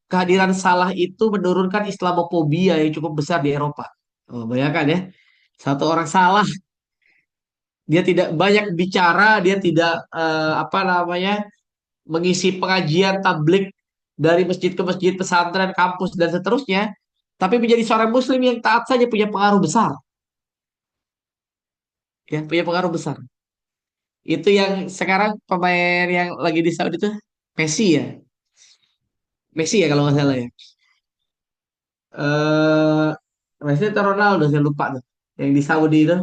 kehadiran Salah itu menurunkan Islamophobia yang cukup besar di Eropa. Oh, bayangkan ya, satu orang Salah, dia tidak banyak bicara, dia tidak mengisi pengajian tablik dari masjid ke masjid, pesantren, kampus dan seterusnya, tapi menjadi seorang muslim yang taat saja punya pengaruh besar. Ya, punya pengaruh besar. Itu yang sekarang pemain yang lagi di Saudi itu Messi ya. Messi ya kalau nggak salah ya. Eh Messi atau Ronaldo saya lupa tuh. Yang di Saudi itu.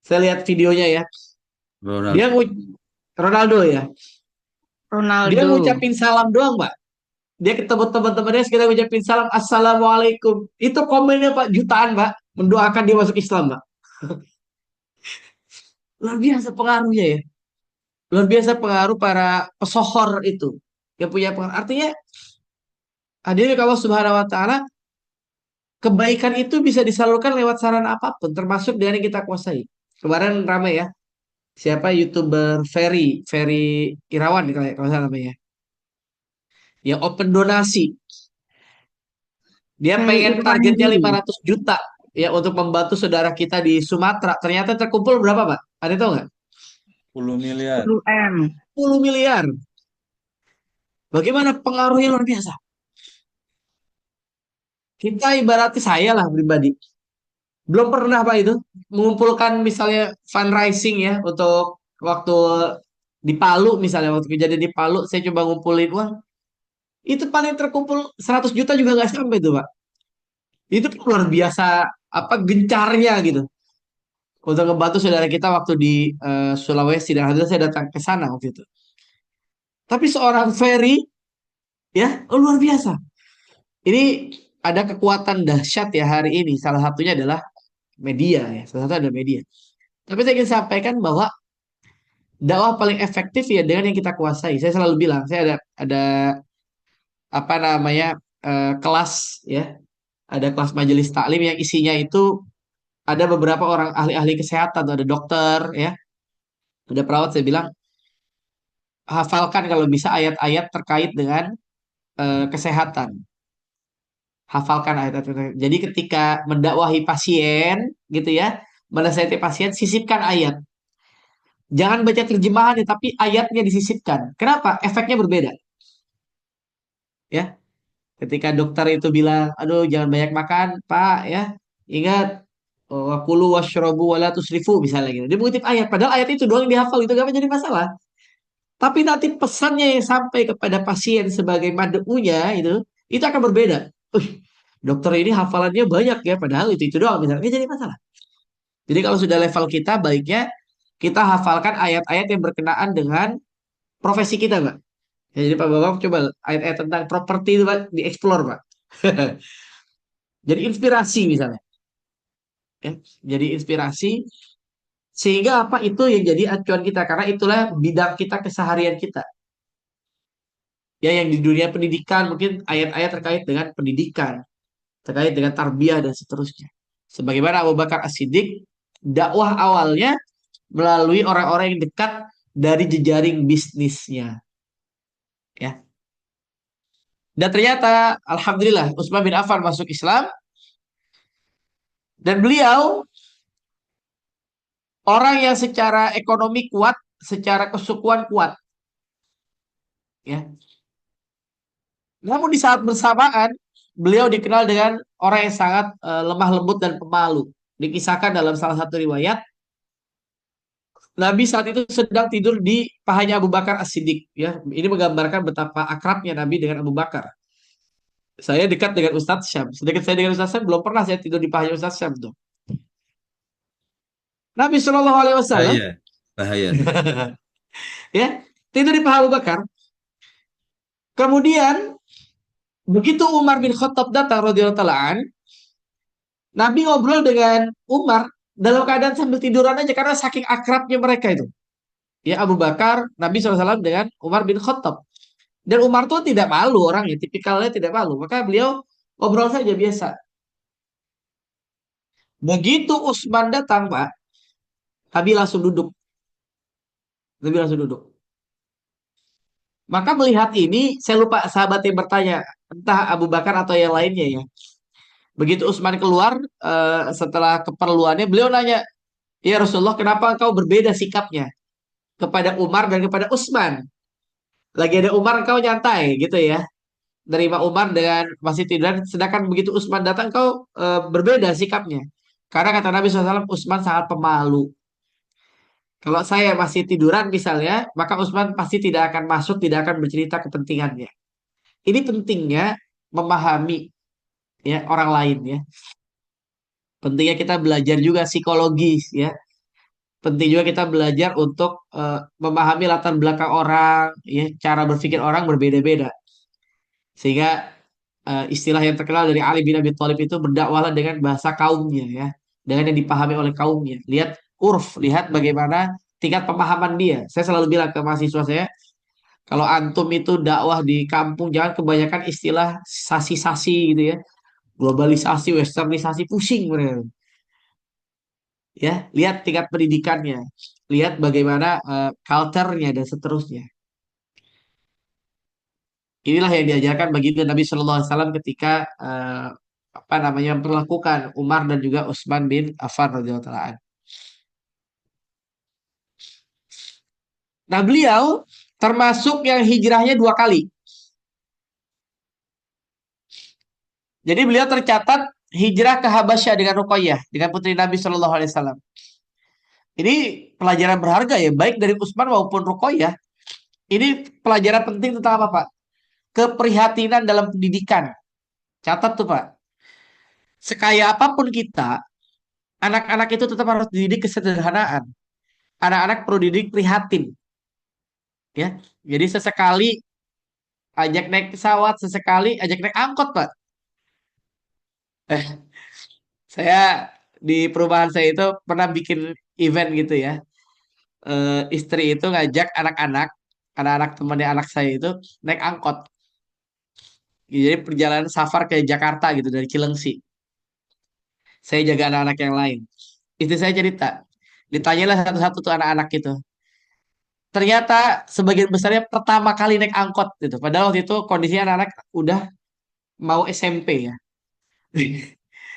Saya lihat videonya ya. Dia Ronaldo. Ronaldo ya. Dia Ronaldo. ngucapin salam doang, Pak. Dia ketemu teman-temannya sekitar ngucapin salam, Assalamualaikum. Itu komennya Pak jutaan, Pak. Mendoakan dia masuk Islam, Pak. Luar biasa pengaruhnya ya. Luar biasa pengaruh para pesohor itu. Yang punya pengaruh. Artinya, hadirin Allah Subhanahu wa Ta'ala, kebaikan itu bisa disalurkan lewat sarana apapun, termasuk dengan yang kita kuasai. Kemarin ramai ya. Siapa YouTuber Ferry Irawan kalau salah namanya. Yang open donasi. Dia pengen targetnya 500 juta ya untuk membantu saudara kita di Sumatera. Ternyata terkumpul berapa, Pak? Ada tahu nggak? 10 miliar. 10 M. 10 miliar. Bagaimana pengaruhnya luar biasa. Kita ibaratnya saya lah pribadi. Belum pernah Pak itu mengumpulkan misalnya fundraising ya untuk waktu di Palu misalnya, waktu kejadian di Palu saya coba ngumpulin uang. Itu paling terkumpul 100 juta juga nggak sampai tuh Pak. Itu luar biasa gencarnya gitu. Untuk ngebantu saudara kita waktu di Sulawesi, dan alhamdulillah saya datang ke sana waktu itu. Tapi seorang Ferry ya luar biasa. Ini ada kekuatan dahsyat ya hari ini. Salah satunya adalah media ya. Salah satu ada media. Tapi saya ingin sampaikan bahwa dakwah paling efektif ya dengan yang kita kuasai. Saya selalu bilang, saya ada kelas ya. Ada kelas majelis taklim yang isinya itu ada beberapa orang ahli-ahli kesehatan, ada dokter ya, ada perawat. Saya bilang hafalkan kalau bisa ayat-ayat terkait dengan kesehatan. Hafalkan ayat-ayat. Jadi ketika mendakwahi pasien gitu ya, menasihati pasien, sisipkan ayat. Jangan baca terjemahannya, tapi ayatnya disisipkan. Kenapa? Efeknya berbeda. Ya, ketika dokter itu bilang, aduh jangan banyak makan, Pak ya. Ingat, wakulu washrobu wala tusrifu misalnya gitu. Dia mengutip ayat, padahal ayat itu doang yang dihafal, itu gak menjadi masalah. Tapi nanti pesannya yang sampai kepada pasien sebagai mad'unya itu akan berbeda. Dokter ini hafalannya banyak ya, padahal itu doang misalnya, nggak jadi masalah. Jadi kalau sudah level kita, baiknya kita hafalkan ayat-ayat yang berkenaan dengan profesi kita, Pak. Ya, jadi Pak Bapak coba ayat-ayat tentang properti itu Pak, dieksplor, Pak. Jadi inspirasi misalnya. Ya, jadi inspirasi sehingga apa itu yang jadi acuan kita karena itulah bidang kita keseharian kita. Ya yang di dunia pendidikan mungkin ayat-ayat terkait dengan pendidikan, terkait dengan tarbiyah dan seterusnya. Sebagaimana Abu Bakar As-Siddiq dakwah awalnya melalui orang-orang yang dekat dari jejaring bisnisnya, ya. Dan ternyata alhamdulillah Utsman bin Affan masuk Islam dan beliau orang yang secara ekonomi kuat, secara kesukuan kuat, ya. Namun di saat bersamaan beliau dikenal dengan orang yang sangat lemah lembut dan pemalu. Dikisahkan dalam salah satu riwayat, Nabi saat itu sedang tidur di pahanya Abu Bakar As-Siddiq. Ya, ini menggambarkan betapa akrabnya Nabi dengan Abu Bakar. Saya dekat dengan Ustadz Syam. Sedekat saya dengan Ustadz Syam, belum pernah saya tidur di pahanya Ustadz Syam tuh. Nabi Shallallahu Alaihi Wasallam, Bahaya, bahaya tuh. ya, tidur di paha Abu Bakar. Kemudian begitu Umar bin Khattab datang radhiyallahu taala an, Nabi ngobrol dengan Umar dalam keadaan sambil tiduran aja karena saking akrabnya mereka itu. Ya Abu Bakar, Nabi SAW dengan Umar bin Khattab. Dan Umar tuh tidak malu orangnya, tipikalnya tidak malu. Maka beliau ngobrol saja biasa. Begitu Utsman datang, Pak, Nabi langsung duduk. Nabi langsung duduk. Maka melihat ini, saya lupa sahabat yang bertanya, entah Abu Bakar atau yang lainnya ya. Begitu Utsman keluar setelah keperluannya, beliau nanya, ya Rasulullah, kenapa engkau berbeda sikapnya kepada Umar dan kepada Utsman? Lagi ada Umar engkau nyantai gitu ya. Nerima Umar dengan masih tiduran, sedangkan begitu Utsman datang engkau berbeda sikapnya. Karena kata Nabi SAW, Utsman sangat pemalu. Kalau saya masih tiduran misalnya, maka Utsman pasti tidak akan masuk, tidak akan bercerita kepentingannya. Ini pentingnya memahami ya orang lain ya. Pentingnya kita belajar juga psikologis ya. Penting juga kita belajar untuk memahami latar belakang orang, ya, cara berpikir orang berbeda-beda. Sehingga istilah yang terkenal dari Ali bin Abi Thalib itu berdakwahlah dengan bahasa kaumnya ya, dengan yang dipahami oleh kaumnya. Lihat urf, lihat bagaimana tingkat pemahaman dia. Saya selalu bilang ke mahasiswa saya, kalau antum itu dakwah di kampung jangan kebanyakan istilah sasi-sasi gitu ya. Globalisasi, westernisasi, pusing mereka. Ya, lihat tingkat pendidikannya, lihat bagaimana culture-nya dan seterusnya. Inilah yang diajarkan bagi Nabi Shallallahu Alaihi Wasallam ketika apa namanya memperlakukan Umar dan juga Utsman bin Affan radhiyallahu taala. Nah, beliau termasuk yang hijrahnya 2 kali. Jadi beliau tercatat hijrah ke Habasyah dengan Ruqayyah, dengan putri Nabi Shallallahu Alaihi Wasallam. Ini pelajaran berharga ya, baik dari Utsman maupun Ruqayyah. Ini pelajaran penting tentang apa, Pak? Keprihatinan dalam pendidikan. Catat tuh, Pak. Sekaya apapun kita, anak-anak itu tetap harus dididik kesederhanaan. Anak-anak perlu dididik prihatin. Ya, jadi sesekali ajak naik pesawat, sesekali ajak naik angkot, Pak. Eh, saya di perumahan saya itu pernah bikin event gitu ya. Istri itu ngajak anak-anak temannya anak saya itu naik angkot. Jadi perjalanan safar ke Jakarta gitu dari Cilengsi. Saya jaga anak-anak yang lain. Istri saya cerita, ditanyalah satu-satu tuh anak-anak gitu. Ternyata sebagian besarnya pertama kali naik angkot gitu. Padahal waktu itu kondisinya anak-anak udah mau SMP ya.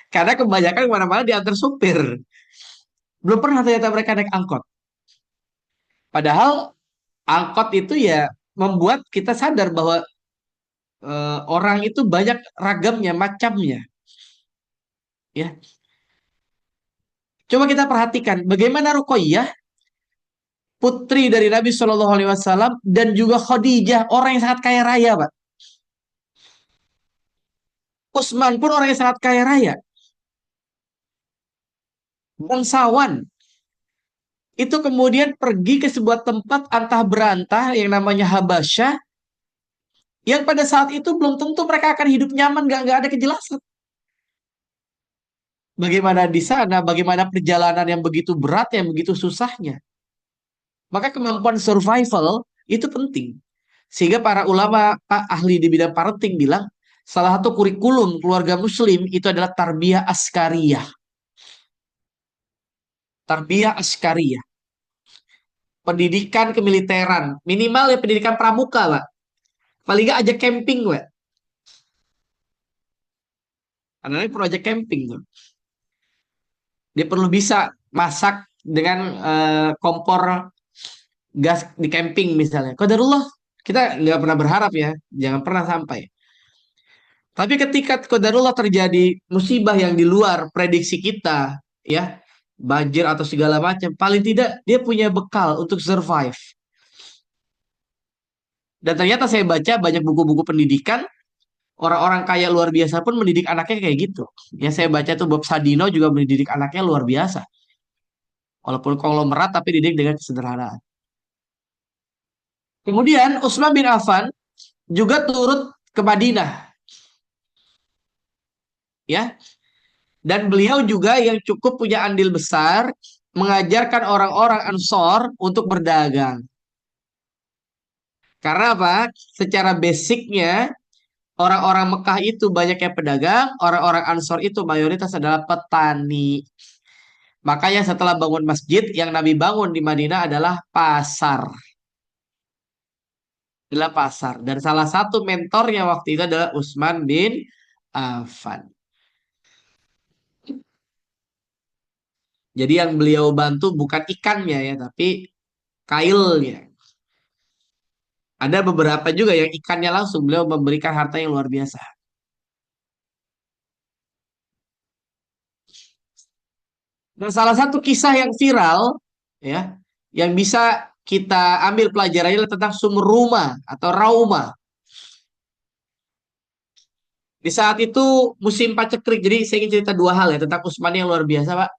Karena kebanyakan kemana-mana diantar supir. Belum pernah ternyata mereka naik angkot. Padahal angkot itu ya membuat kita sadar bahwa orang itu banyak ragamnya, macamnya. Ya, coba kita perhatikan bagaimana Ruqayyah putri dari Nabi Shallallahu Alaihi Wasallam dan juga Khadijah orang yang sangat kaya raya, Pak. Utsman pun orang yang sangat kaya raya, bangsawan. Itu kemudian pergi ke sebuah tempat antah berantah yang namanya Habasyah, yang pada saat itu belum tentu mereka akan hidup nyaman, nggak ada kejelasan. Bagaimana di sana, bagaimana perjalanan yang begitu berat, yang begitu susahnya. Maka kemampuan survival itu penting. Sehingga para ulama, ahli di bidang parenting bilang, salah satu kurikulum keluarga muslim itu adalah tarbiyah askariyah. Tarbiyah askariyah. Pendidikan kemiliteran. Minimal ya pendidikan pramuka, Pak. Paling nggak aja camping, Pak. Karena ini perlu aja camping tuh. Dia perlu bisa masak dengan kompor gas di camping misalnya. Qadarullah, kita nggak pernah berharap ya, jangan pernah sampai. Tapi ketika qadarullah terjadi musibah yang di luar prediksi kita, ya, banjir atau segala macam, paling tidak dia punya bekal untuk survive. Dan ternyata saya baca banyak buku-buku pendidikan, orang-orang kaya luar biasa pun mendidik anaknya kayak gitu. Ya saya baca tuh Bob Sadino juga mendidik anaknya luar biasa. Walaupun konglomerat tapi didik dengan kesederhanaan. Kemudian Utsman bin Affan juga turut ke Madinah, ya. Dan beliau juga yang cukup punya andil besar mengajarkan orang-orang Ansor untuk berdagang. Karena apa? Secara basicnya orang-orang Mekah itu banyak yang pedagang, orang-orang Ansor itu mayoritas adalah petani. Makanya setelah bangun masjid, yang Nabi bangun di Madinah adalah pasar. Adalah pasar. Dan salah satu mentornya waktu itu adalah Utsman bin Affan. Jadi yang beliau bantu bukan ikannya ya, tapi kailnya. Ada beberapa juga yang ikannya langsung beliau memberikan harta yang luar biasa. Dan salah satu kisah yang viral ya, yang bisa kita ambil pelajarannya adalah tentang sumur Ruma atau Rauma. Di saat itu musim paceklik. Jadi saya ingin cerita dua hal ya tentang Utsman yang luar biasa, Pak.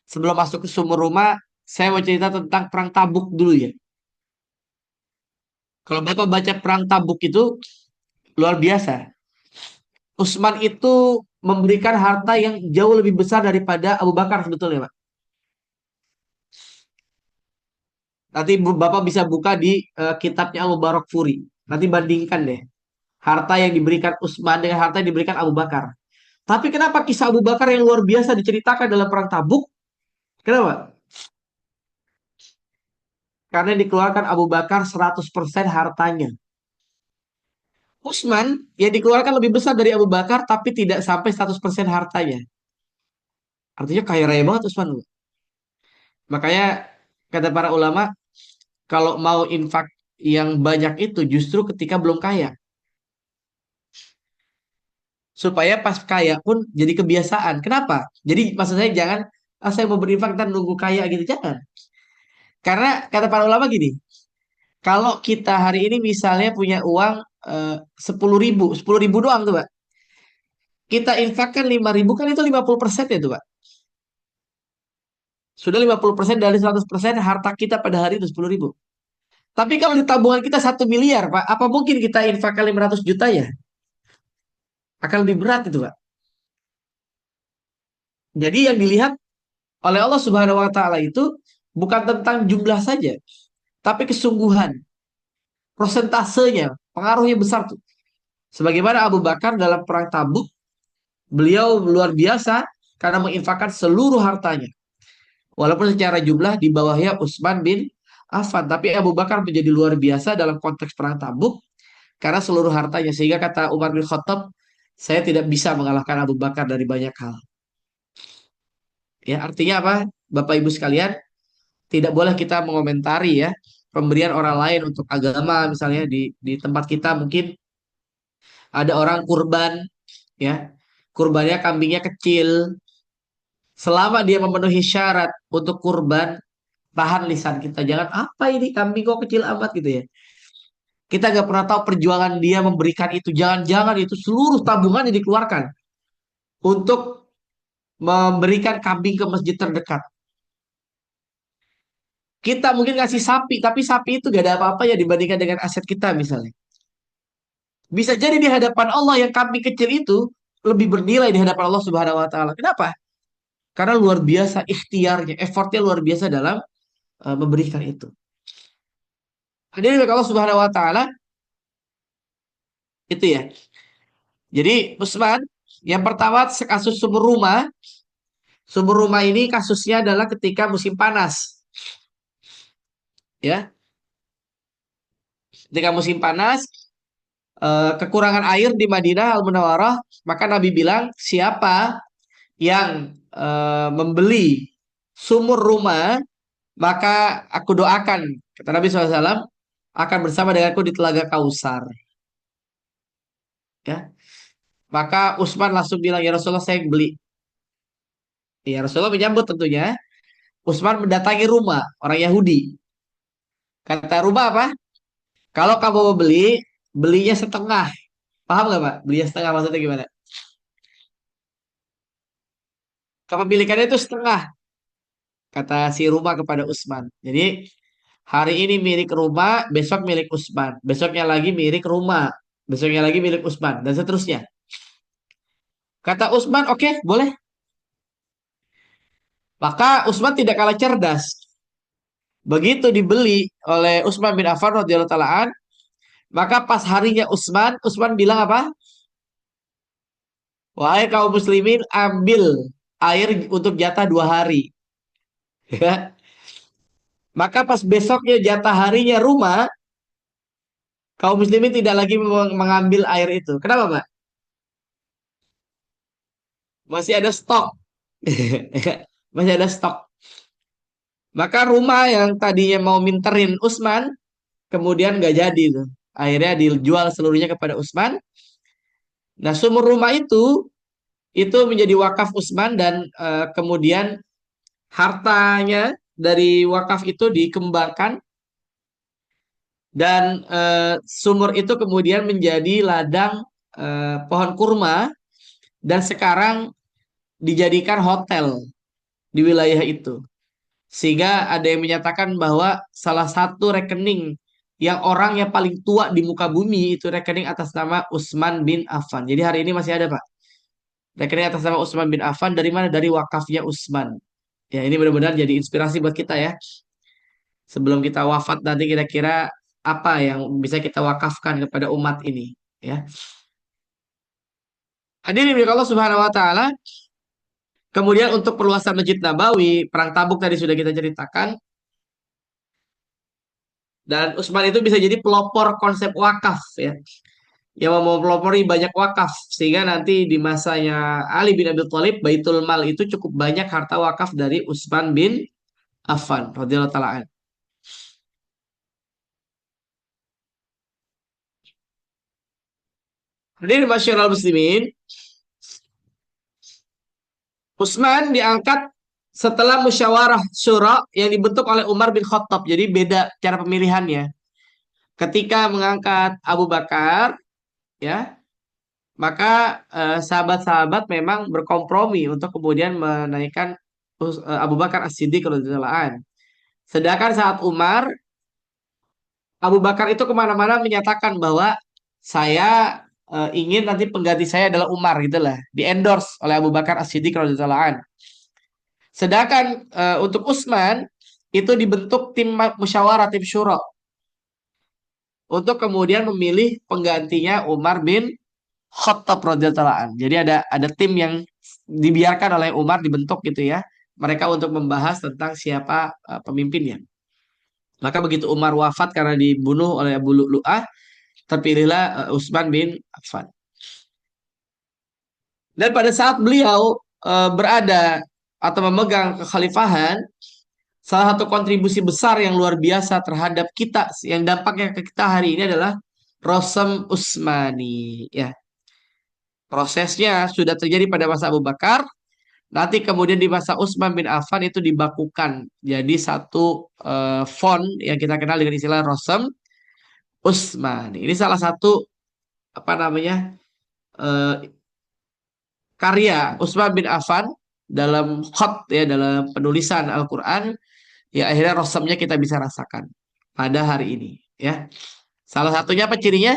Sebelum masuk ke sumur Ruma, saya mau cerita tentang perang Tabuk dulu ya. Kalau Bapak baca perang Tabuk itu luar biasa. Utsman itu memberikan harta yang jauh lebih besar daripada Abu Bakar sebetulnya, Pak. Nanti Bapak bisa buka di kitabnya Al Mubarak Furi. Nanti bandingkan deh. Harta yang diberikan Utsman dengan harta yang diberikan Abu Bakar. Tapi kenapa kisah Abu Bakar yang luar biasa diceritakan dalam perang Tabuk? Kenapa? Karena dikeluarkan Abu Bakar 100% hartanya. Utsman yang dikeluarkan lebih besar dari Abu Bakar tapi tidak sampai 100% hartanya. Artinya kaya raya banget Utsman. Makanya kata para ulama, kalau mau infak yang banyak itu justru ketika belum kaya. Supaya pas kaya pun jadi kebiasaan. Kenapa? Jadi maksud saya jangan, saya mau berinfak dan nunggu kaya gitu. Jangan. Karena kata para ulama gini, kalau kita hari ini misalnya punya uang 10.000, 10.000 doang tuh Pak. Kita infakkan 5.000 kan itu 50% ya tuh Pak. Sudah 50% dari 100% harta kita pada hari itu 10.000. Tapi kalau di tabungan kita 1 miliar Pak, apa mungkin kita infakkan 500 juta ya? Akan lebih berat itu Pak. Jadi yang dilihat oleh Allah Subhanahu wa taala itu bukan tentang jumlah saja, tapi kesungguhan, prosentasenya, pengaruhnya besar tuh. Sebagaimana Abu Bakar dalam perang Tabuk, beliau luar biasa karena menginfakkan seluruh hartanya. Walaupun secara jumlah di bawahnya Utsman bin Affan, tapi Abu Bakar menjadi luar biasa dalam konteks perang Tabuk karena seluruh hartanya. Sehingga kata Umar bin Khattab, saya tidak bisa mengalahkan Abu Bakar dari banyak hal. Ya, artinya apa? Bapak Ibu sekalian, tidak boleh kita mengomentari ya pemberian orang lain untuk agama misalnya di tempat kita mungkin ada orang kurban ya, kurbannya kambingnya kecil, selama dia memenuhi syarat untuk kurban, tahan lisan kita, jangan apa ini kambing kok kecil amat gitu ya. Kita nggak pernah tahu perjuangan dia memberikan itu. Jangan-jangan itu seluruh tabungannya dikeluarkan untuk memberikan kambing ke masjid terdekat. Kita mungkin ngasih sapi, tapi sapi itu gak ada apa-apa ya dibandingkan dengan aset kita misalnya. Bisa jadi di hadapan Allah yang kambing kecil itu lebih bernilai di hadapan Allah Subhanahu wa taala. Kenapa? Karena luar biasa ikhtiarnya, effortnya luar biasa dalam memberikan itu. Hadirin Allah Subhanahu wa taala itu ya. Jadi Usman, yang pertama kasus sumur rumah. Sumur rumah ini kasusnya adalah ketika musim panas. Ya, ketika musim panas, kekurangan air di Madinah Al-Munawwarah, maka Nabi bilang, siapa yang membeli sumur rumah, maka aku doakan, kata Nabi SAW, akan bersama denganku di Telaga Kausar. Ya, maka Utsman langsung bilang, ya Rasulullah saya beli. Ya Rasulullah menyambut tentunya. Utsman mendatangi rumah orang Yahudi. Kata rumah apa? Kalau kamu mau beli, belinya setengah. Paham nggak Pak? Belinya setengah maksudnya gimana? Kepemilikannya itu setengah, kata si rumah kepada Utsman. Jadi hari ini milik rumah, besok milik Utsman. Besoknya lagi milik rumah. Besoknya lagi milik Utsman. Dan seterusnya. Kata Utsman, oke, boleh. Maka Utsman tidak kalah cerdas. Begitu dibeli oleh Utsman bin Affan radhiyallahu taala an, maka pas harinya Utsman bilang apa? Wahai kaum muslimin, ambil air untuk jatah 2 hari. Ya. Maka pas besoknya jatah harinya rumah, kaum muslimin tidak lagi mengambil air itu. Kenapa, Pak? Masih ada stok. Masih ada stok. Maka rumah yang tadinya mau minterin Utsman, kemudian nggak jadi tuh. Akhirnya dijual seluruhnya kepada Utsman. Nah, sumur rumah itu menjadi wakaf Utsman dan kemudian hartanya dari wakaf itu dikembangkan dan sumur itu kemudian menjadi ladang pohon kurma dan sekarang dijadikan hotel di wilayah itu. Sehingga ada yang menyatakan bahwa salah satu rekening yang orang yang paling tua di muka bumi itu rekening atas nama Utsman bin Affan. Jadi hari ini masih ada, Pak. Rekening atas nama Utsman bin Affan dari mana? Dari wakafnya Utsman. Ya, ini benar-benar jadi inspirasi buat kita ya. Sebelum kita wafat nanti kira-kira apa yang bisa kita wakafkan kepada umat ini, ya. Hadirin dari Allah Subhanahu wa taala. Kemudian untuk perluasan Masjid Nabawi, perang Tabuk tadi sudah kita ceritakan. Dan Utsman itu bisa jadi pelopor konsep wakaf ya. Yang mau pelopori banyak wakaf sehingga nanti di masanya Ali bin Abi Thalib Baitul Mal itu cukup banyak harta wakaf dari Utsman bin Affan radhiyallahu taala anhu. Hadirin masyarakat muslimin, Utsman diangkat setelah musyawarah syura yang dibentuk oleh Umar bin Khattab. Jadi beda cara pemilihannya. Ketika mengangkat Abu Bakar, ya, maka sahabat-sahabat memang berkompromi untuk kemudian menaikkan Abu Bakar As-Siddiq radhiyallahu anhu. Sedangkan saat Umar, Abu Bakar itu kemana-mana menyatakan bahwa saya ingin nanti pengganti saya adalah Umar gitulah, di endorse oleh Abu Bakar As-Siddiq radhiyallahu anhu. Sedangkan untuk Utsman itu dibentuk tim musyawarah, tim syura untuk kemudian memilih penggantinya Umar bin Khattab radhiyallahu anhu. Jadi ada tim yang dibiarkan oleh Umar dibentuk gitu ya. Mereka untuk membahas tentang siapa pemimpinnya. Maka begitu Umar wafat karena dibunuh oleh Abu Lu'lu'ah, terpilihlah Utsman bin Affan. Dan pada saat beliau berada atau memegang kekhalifahan, salah satu kontribusi besar yang luar biasa terhadap kita yang dampaknya ke kita hari ini adalah Rasam Utsmani ya. Prosesnya sudah terjadi pada masa Abu Bakar, nanti kemudian di masa Utsman bin Affan itu dibakukan jadi satu font yang kita kenal dengan istilah Rasam. Utsmani. Ini salah satu apa namanya eh, karya Utsman bin Affan dalam khat ya, dalam penulisan Al-Qur'an, ya akhirnya rosamnya kita bisa rasakan pada hari ini ya. Salah satunya apa cirinya?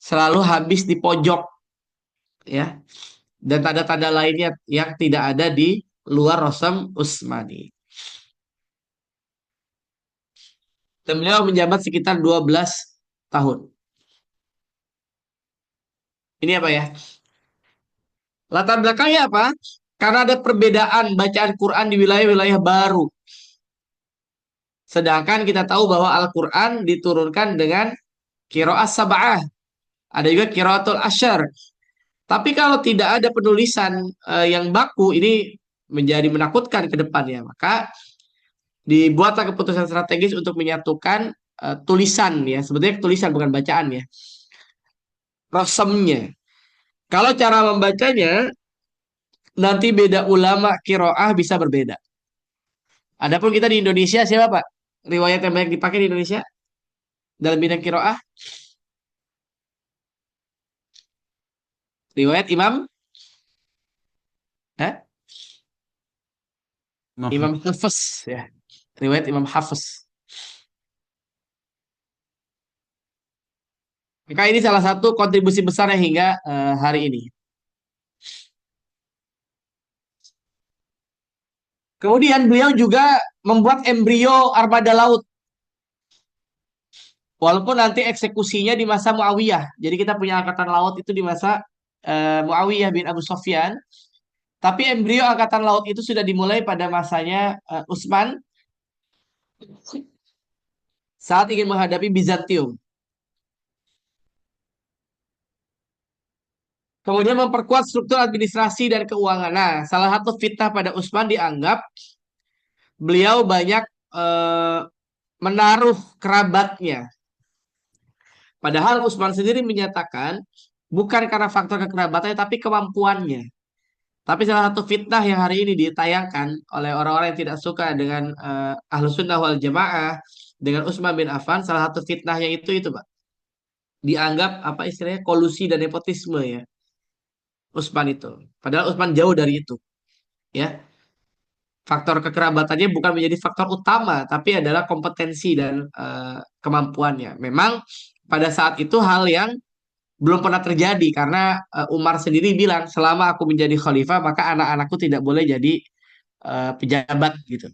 Selalu habis di pojok ya, dan tanda-tanda lainnya yang tidak ada di luar Rosam Utsmani. Dan beliau menjabat sekitar 12 tahun. Ini apa ya? Latar belakangnya apa? Karena ada perbedaan bacaan Quran di wilayah-wilayah baru. Sedangkan kita tahu bahwa Al-Quran diturunkan dengan qiraat sab'ah. Ada juga qiraatul asyar. Tapi kalau tidak ada penulisan yang baku, ini menjadi menakutkan ke depannya. Maka dibuatlah keputusan strategis untuk menyatukan tulisan ya. Sebetulnya tulisan bukan bacaan ya. Rosemnya. Kalau cara membacanya, nanti beda ulama kiroah bisa berbeda. Adapun kita di Indonesia siapa Pak? Riwayat yang banyak dipakai di Indonesia dalam bidang kiroah? Riwayat Imam? Eh? Imam Hafiz ya. Riwayat Imam Hafiz. Maka ini salah satu kontribusi besarnya hingga hari ini. Kemudian beliau juga membuat embrio armada laut. Walaupun nanti eksekusinya di masa Muawiyah. Jadi kita punya angkatan laut itu di masa Muawiyah bin Abu Sufyan. Tapi embrio angkatan laut itu sudah dimulai pada masanya Utsman saat ingin menghadapi Bizantium. Kemudian memperkuat struktur administrasi dan keuangan. Nah, salah satu fitnah pada Utsman dianggap beliau banyak menaruh kerabatnya. Padahal Utsman sendiri menyatakan bukan karena faktor kekerabatannya tapi kemampuannya. Tapi salah satu fitnah yang hari ini ditayangkan oleh orang-orang yang tidak suka dengan Ahlus Sunnah wal Jamaah dengan Utsman bin Affan, salah satu fitnahnya itu Pak. Dianggap apa istilahnya kolusi dan nepotisme ya. Utsman itu. Padahal Utsman jauh dari itu. Ya. Faktor kekerabatannya bukan menjadi faktor utama, tapi adalah kompetensi dan kemampuannya. Memang pada saat itu hal yang belum pernah terjadi karena Umar sendiri bilang selama aku menjadi khalifah maka anak-anakku tidak boleh jadi pejabat gitu.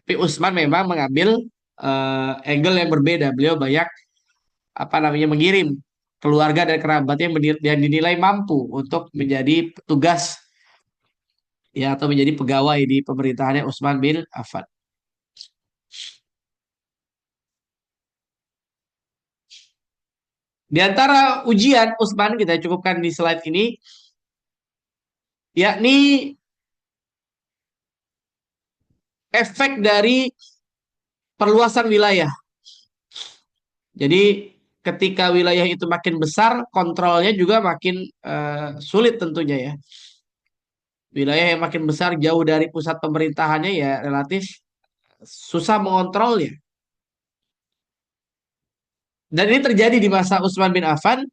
Tapi Utsman memang mengambil angle yang berbeda. Beliau banyak apa namanya mengirim keluarga dan kerabatnya yang dinilai mampu untuk menjadi petugas ya atau menjadi pegawai di pemerintahannya Utsman bin Affan. Di antara ujian Utsman kita cukupkan di slide ini yakni efek dari perluasan wilayah. Jadi ketika wilayah itu makin besar, kontrolnya juga makin sulit tentunya ya. Wilayah yang makin besar jauh dari pusat pemerintahannya ya relatif susah mengontrolnya. Dan ini terjadi di masa Utsman bin Affan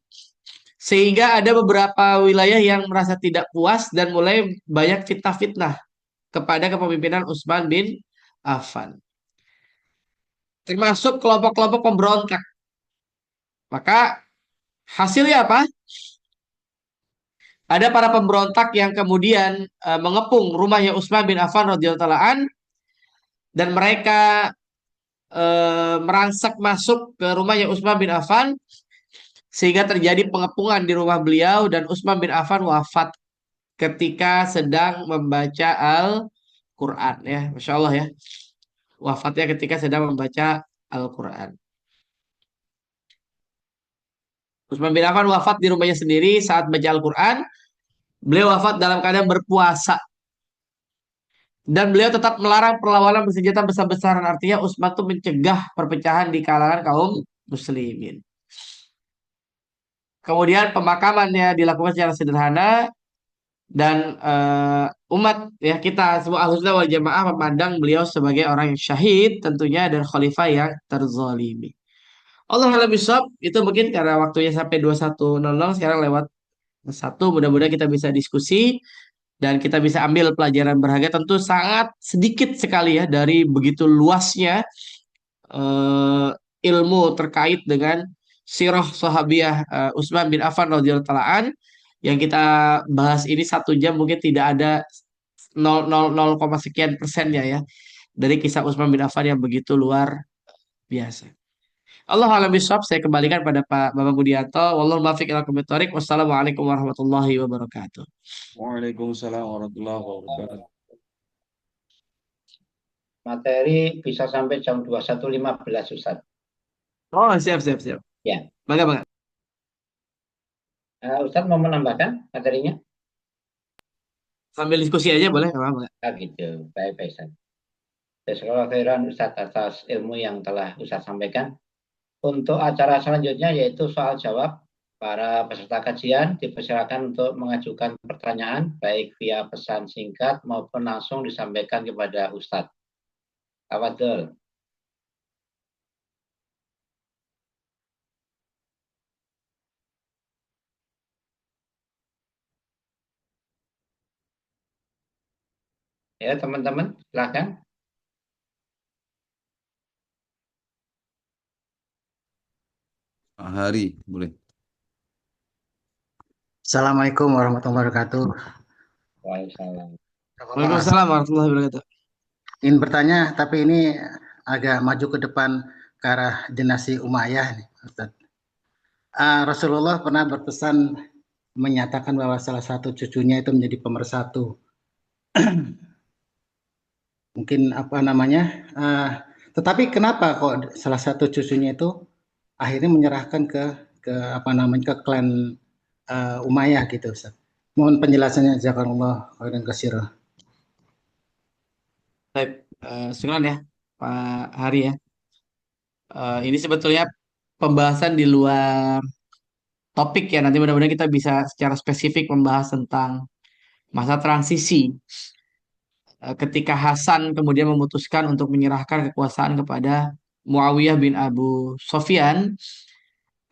sehingga ada beberapa wilayah yang merasa tidak puas dan mulai banyak fitnah-fitnah kepada kepemimpinan Utsman bin Affan. Termasuk kelompok-kelompok pemberontak. Maka hasilnya apa? Ada para pemberontak yang kemudian mengepung rumahnya Utsman bin Affan radhiyallahu an dan mereka merangsak masuk ke rumahnya Utsman bin Affan sehingga terjadi pengepungan di rumah beliau dan Utsman bin Affan wafat ketika sedang membaca Al-Quran ya, Masya Allah ya, wafatnya ketika sedang membaca Al-Quran. Utsman bin Affan wafat di rumahnya sendiri saat baca Al-Quran. Beliau wafat dalam keadaan berpuasa. Dan beliau tetap melarang perlawanan bersenjata besar-besaran. Artinya Utsman itu mencegah perpecahan di kalangan kaum muslimin. Kemudian pemakamannya dilakukan secara sederhana dan umat ya kita semua Ahlus Sunnah wal Jamaah memandang beliau sebagai orang yang syahid tentunya dan khalifah yang terzalimi. Allah alam bisawab, itu mungkin karena waktunya sampai 21.00, sekarang lewat satu, mudah-mudahan kita bisa diskusi dan kita bisa ambil pelajaran berharga. Tentu sangat sedikit sekali ya dari begitu luasnya eh, ilmu terkait dengan sirah sahabiah Utsman bin Affan radhiyallahu taala an. Yang kita bahas ini 1 jam mungkin tidak ada 0, sekian persennya ya dari kisah Utsman bin Affan yang begitu luar biasa. Allah a'lam bishawab, saya kembalikan pada Pak Bapak Budianto. Wallahu muwaffiq ila aqwamit thoriq. Wassalamualaikum warahmatullahi wabarakatuh. Waalaikumsalam warahmatullahi wabarakatuh. Materi bisa sampai jam 21.15, Ustaz. Oh, siap, siap, siap. Ya. Bangga. Ustaz mau menambahkan materinya? Sambil diskusi aja boleh, nggak apa-apa. Gitu. Baik, Ustaz. Jazakallahu khairan Ustaz atas ilmu yang telah Ustaz sampaikan. Untuk acara selanjutnya yaitu soal jawab. Para peserta kajian dipersilakan untuk mengajukan pertanyaan baik via pesan singkat maupun langsung disampaikan kepada Ustaz. Tafadhol. Ya, teman-teman, silakan. Pak Hari, boleh. Assalamualaikum warahmatullahi wabarakatuh. Waalaikumsalam. Waalaikumsalam warahmatullahi wabarakatuh. Ingin bertanya, tapi ini agak maju ke depan ke arah dinasti Umayyah nih, Ustaz. Rasulullah pernah berpesan menyatakan bahwa salah satu cucunya itu menjadi pemersatu. Mungkin apa namanya? Tetapi kenapa kok salah satu cucunya itu akhirnya menyerahkan ke apa namanya ke klan Umayyah gitu, Ustaz. Mohon penjelasannya, jazakallah khairan katsira. Baik, syukran ya Pak Hari ya. Ini sebetulnya pembahasan di luar topik ya. Nanti mudah-mudahan kita bisa secara spesifik membahas tentang masa transisi. Ketika Hasan kemudian memutuskan untuk menyerahkan kekuasaan kepada Muawiyah bin Abu Sofyan,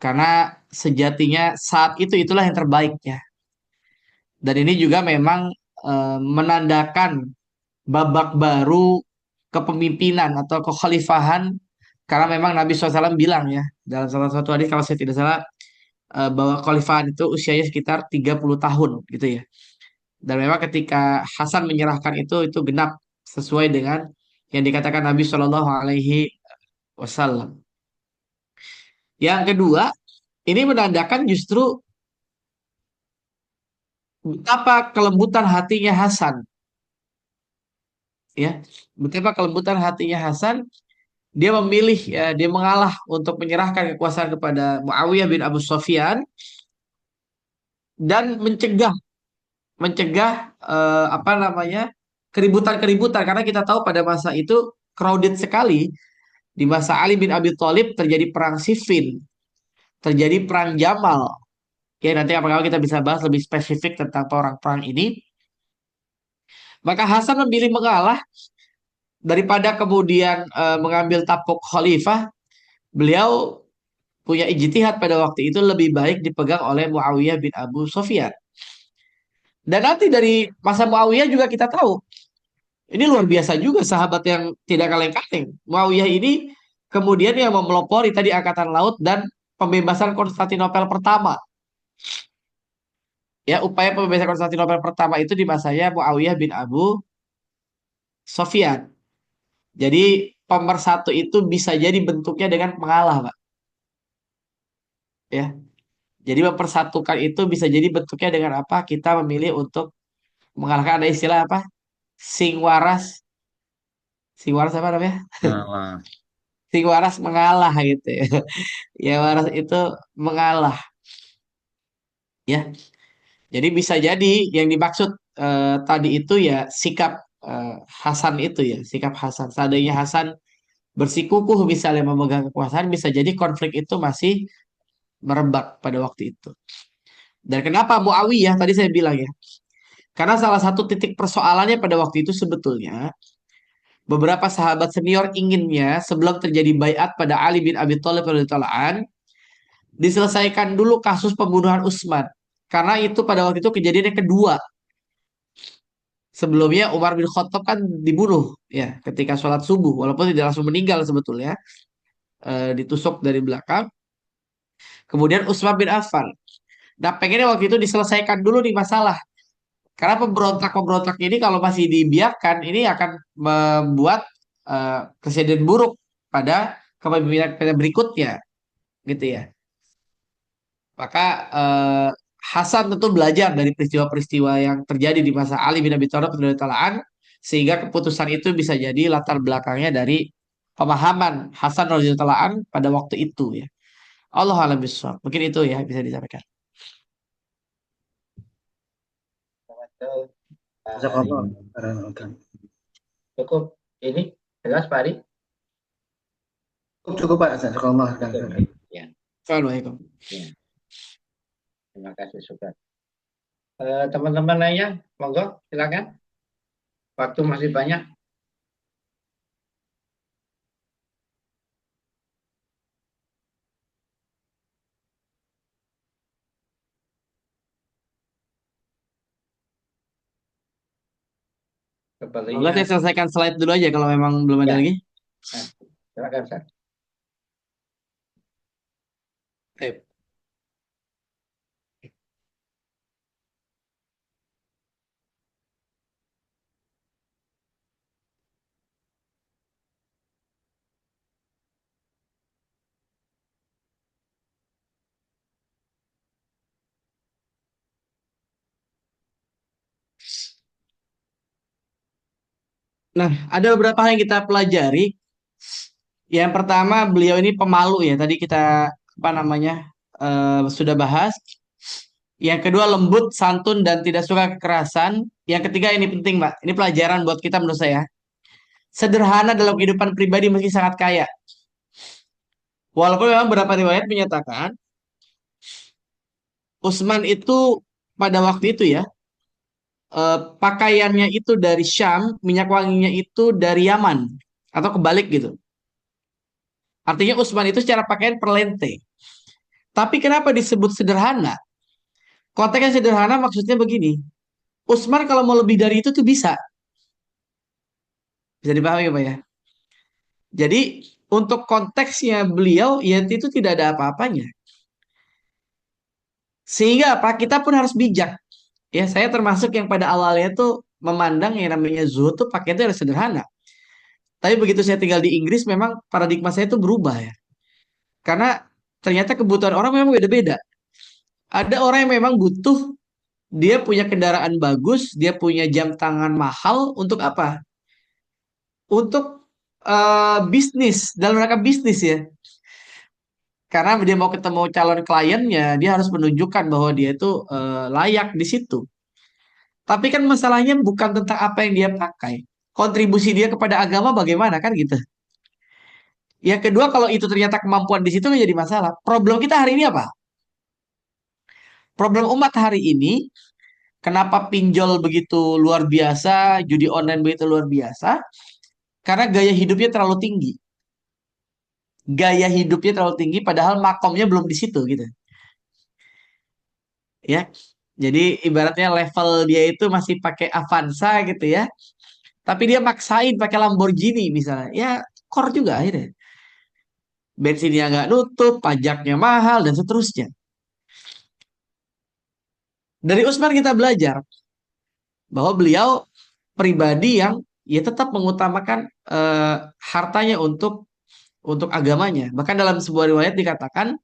karena sejatinya saat itu itulah yang terbaik ya. Dan ini juga memang menandakan babak baru kepemimpinan atau kekhalifahan, karena memang Nabi SAW bilang ya dalam salah satu hadis kalau saya tidak salah bahwa kekhalifahan itu usianya sekitar 30 tahun gitu ya. Dan memang ketika Hasan menyerahkan itu genap sesuai dengan yang dikatakan Nabi Shallallahu Alaihi Wasallam. Yang kedua, ini menandakan justru betapa kelembutan hatinya Hasan, ya, betapa kelembutan hatinya Hasan. Dia memilih, ya, dia mengalah untuk menyerahkan kekuasaan kepada Muawiyah bin Abu Sofyan dan mencegah apa namanya keributan-keributan, karena kita tahu pada masa itu crowded sekali. Di masa Ali bin Abi Thalib terjadi perang Siffin, terjadi perang Jamal. Oke, nanti kapan-kapan kita bisa bahas lebih spesifik tentang perang ini. Maka Hasan memilih mengalah daripada kemudian mengambil tapuk khalifah. Beliau punya ijtihad pada waktu itu lebih baik dipegang oleh Muawiyah bin Abu Sofyan. Dan nanti dari masa Muawiyah juga kita tahu, ini luar biasa juga sahabat yang tidak kaleng-kaleng. Muawiyah ini kemudian yang memelopori tadi Angkatan Laut dan pembebasan Konstantinopel pertama. Ya, upaya pembebasan Konstantinopel pertama itu di masanya Muawiyah bin Abu Sofyan. Jadi pemersatu itu bisa jadi bentuknya dengan mengalah, Pak. Ya. Jadi mempersatukan itu bisa jadi bentuknya dengan apa? Kita memilih untuk mengalahkan, ada istilah apa? Sing waras. Sing waras apa namanya? Salah. Sing waras mengalah gitu ya. Ya waras itu mengalah. Ya. Jadi bisa jadi yang dimaksud tadi itu ya sikap Hasan itu ya, sikap Hasan. Seandainya Hasan bersikukuh misalnya memegang kekuasaan, bisa jadi konflik itu masih merebak pada waktu itu. Dan kenapa Muawiyah tadi saya bilang ya, karena salah satu titik persoalannya pada waktu itu sebetulnya beberapa sahabat senior inginnya sebelum terjadi baiat pada Ali bin Abi Thalib radhiyallahu anhu diselesaikan dulu kasus pembunuhan Utsman. Karena itu pada waktu itu kejadian yang kedua. Sebelumnya Umar bin Khattab kan dibunuh ya ketika sholat subuh, walaupun tidak langsung meninggal sebetulnya, ditusuk dari belakang. Kemudian Utsman bin Affan. Nah, pengennya waktu itu diselesaikan dulu nih masalah. Karena pemberontak-pemberontak ini kalau masih dibiarkan, ini akan membuat presiden buruk pada kepemimpinan berikutnya, gitu ya. Maka Hasan tentu belajar dari peristiwa-peristiwa yang terjadi di masa Ali bin Abi Thalib radhiyallahu anhu, sehingga keputusan itu bisa jadi latar belakangnya dari pemahaman Hasan radhiyallahu anhu pada waktu itu ya. Allah a'lam bishawab. Mungkin itu ya bisa disampaikan. Cukup ini jelas Pak Ari? Cukup Pak. Ya. Assalamualaikum. Ya. Terima kasih juga. Teman-teman lainnya, monggo silakan. Waktu masih banyak. Sepertinya saya selesaikan slide dulu aja kalau memang belum ada lagi. Nah, silakan, Ustaz. Nah, ada beberapa hal yang kita pelajari. Yang pertama, beliau ini pemalu ya. Tadi kita sudah bahas. Yang kedua, lembut, santun, dan tidak suka kekerasan. Yang ketiga, ini penting, Mbak. Ini pelajaran buat kita menurut saya. Sederhana dalam kehidupan pribadi meski sangat kaya. Walaupun memang beberapa riwayat menyatakan Utsman itu pada waktu itu ya, pakaiannya itu dari Syam, minyak wanginya itu dari Yaman atau kebalik gitu. Artinya Utsman itu secara pakaian perlente. Tapi kenapa disebut sederhana? Konteksnya sederhana maksudnya begini. Utsman kalau mau lebih dari itu tuh bisa. Bisa dipahami Pak ya? Jadi untuk konteksnya beliau ya itu tidak ada apa-apanya. Sehingga apa? Kita pun harus bijak. Ya, saya termasuk yang pada awalnya tuh memandang yang namanya zuhud tuh pakaian itu harus sederhana. Tapi begitu saya tinggal di Inggris memang paradigma saya itu berubah ya. Karena ternyata kebutuhan orang memang beda-beda. Ada orang yang memang butuh, dia punya kendaraan bagus, dia punya jam tangan mahal untuk apa? Untuk bisnis, dalam rangka bisnis ya. Karena dia mau ketemu calon kliennya, dia harus menunjukkan bahwa dia itu layak di situ. Tapi kan masalahnya bukan tentang apa yang dia pakai. Kontribusi dia kepada agama bagaimana kan gitu. Yang kedua, kalau itu ternyata kemampuan di situ menjadi masalah. Problem kita hari ini apa? Problem umat hari ini, kenapa pinjol begitu luar biasa, judi online begitu luar biasa? Karena gaya hidupnya terlalu tinggi. Gaya hidupnya terlalu tinggi, padahal makomnya belum di situ gitu. Ya, jadi ibaratnya level dia itu masih pakai Avanza gitu ya. Tapi dia maksain pakai Lamborghini misalnya. Ya, core juga akhirnya. Bensinnya nggak nutup, pajaknya mahal, dan seterusnya. Dari Utsman kita belajar bahwa beliau pribadi yang ya tetap mengutamakan hartanya untuk agamanya. Bahkan dalam sebuah riwayat dikatakan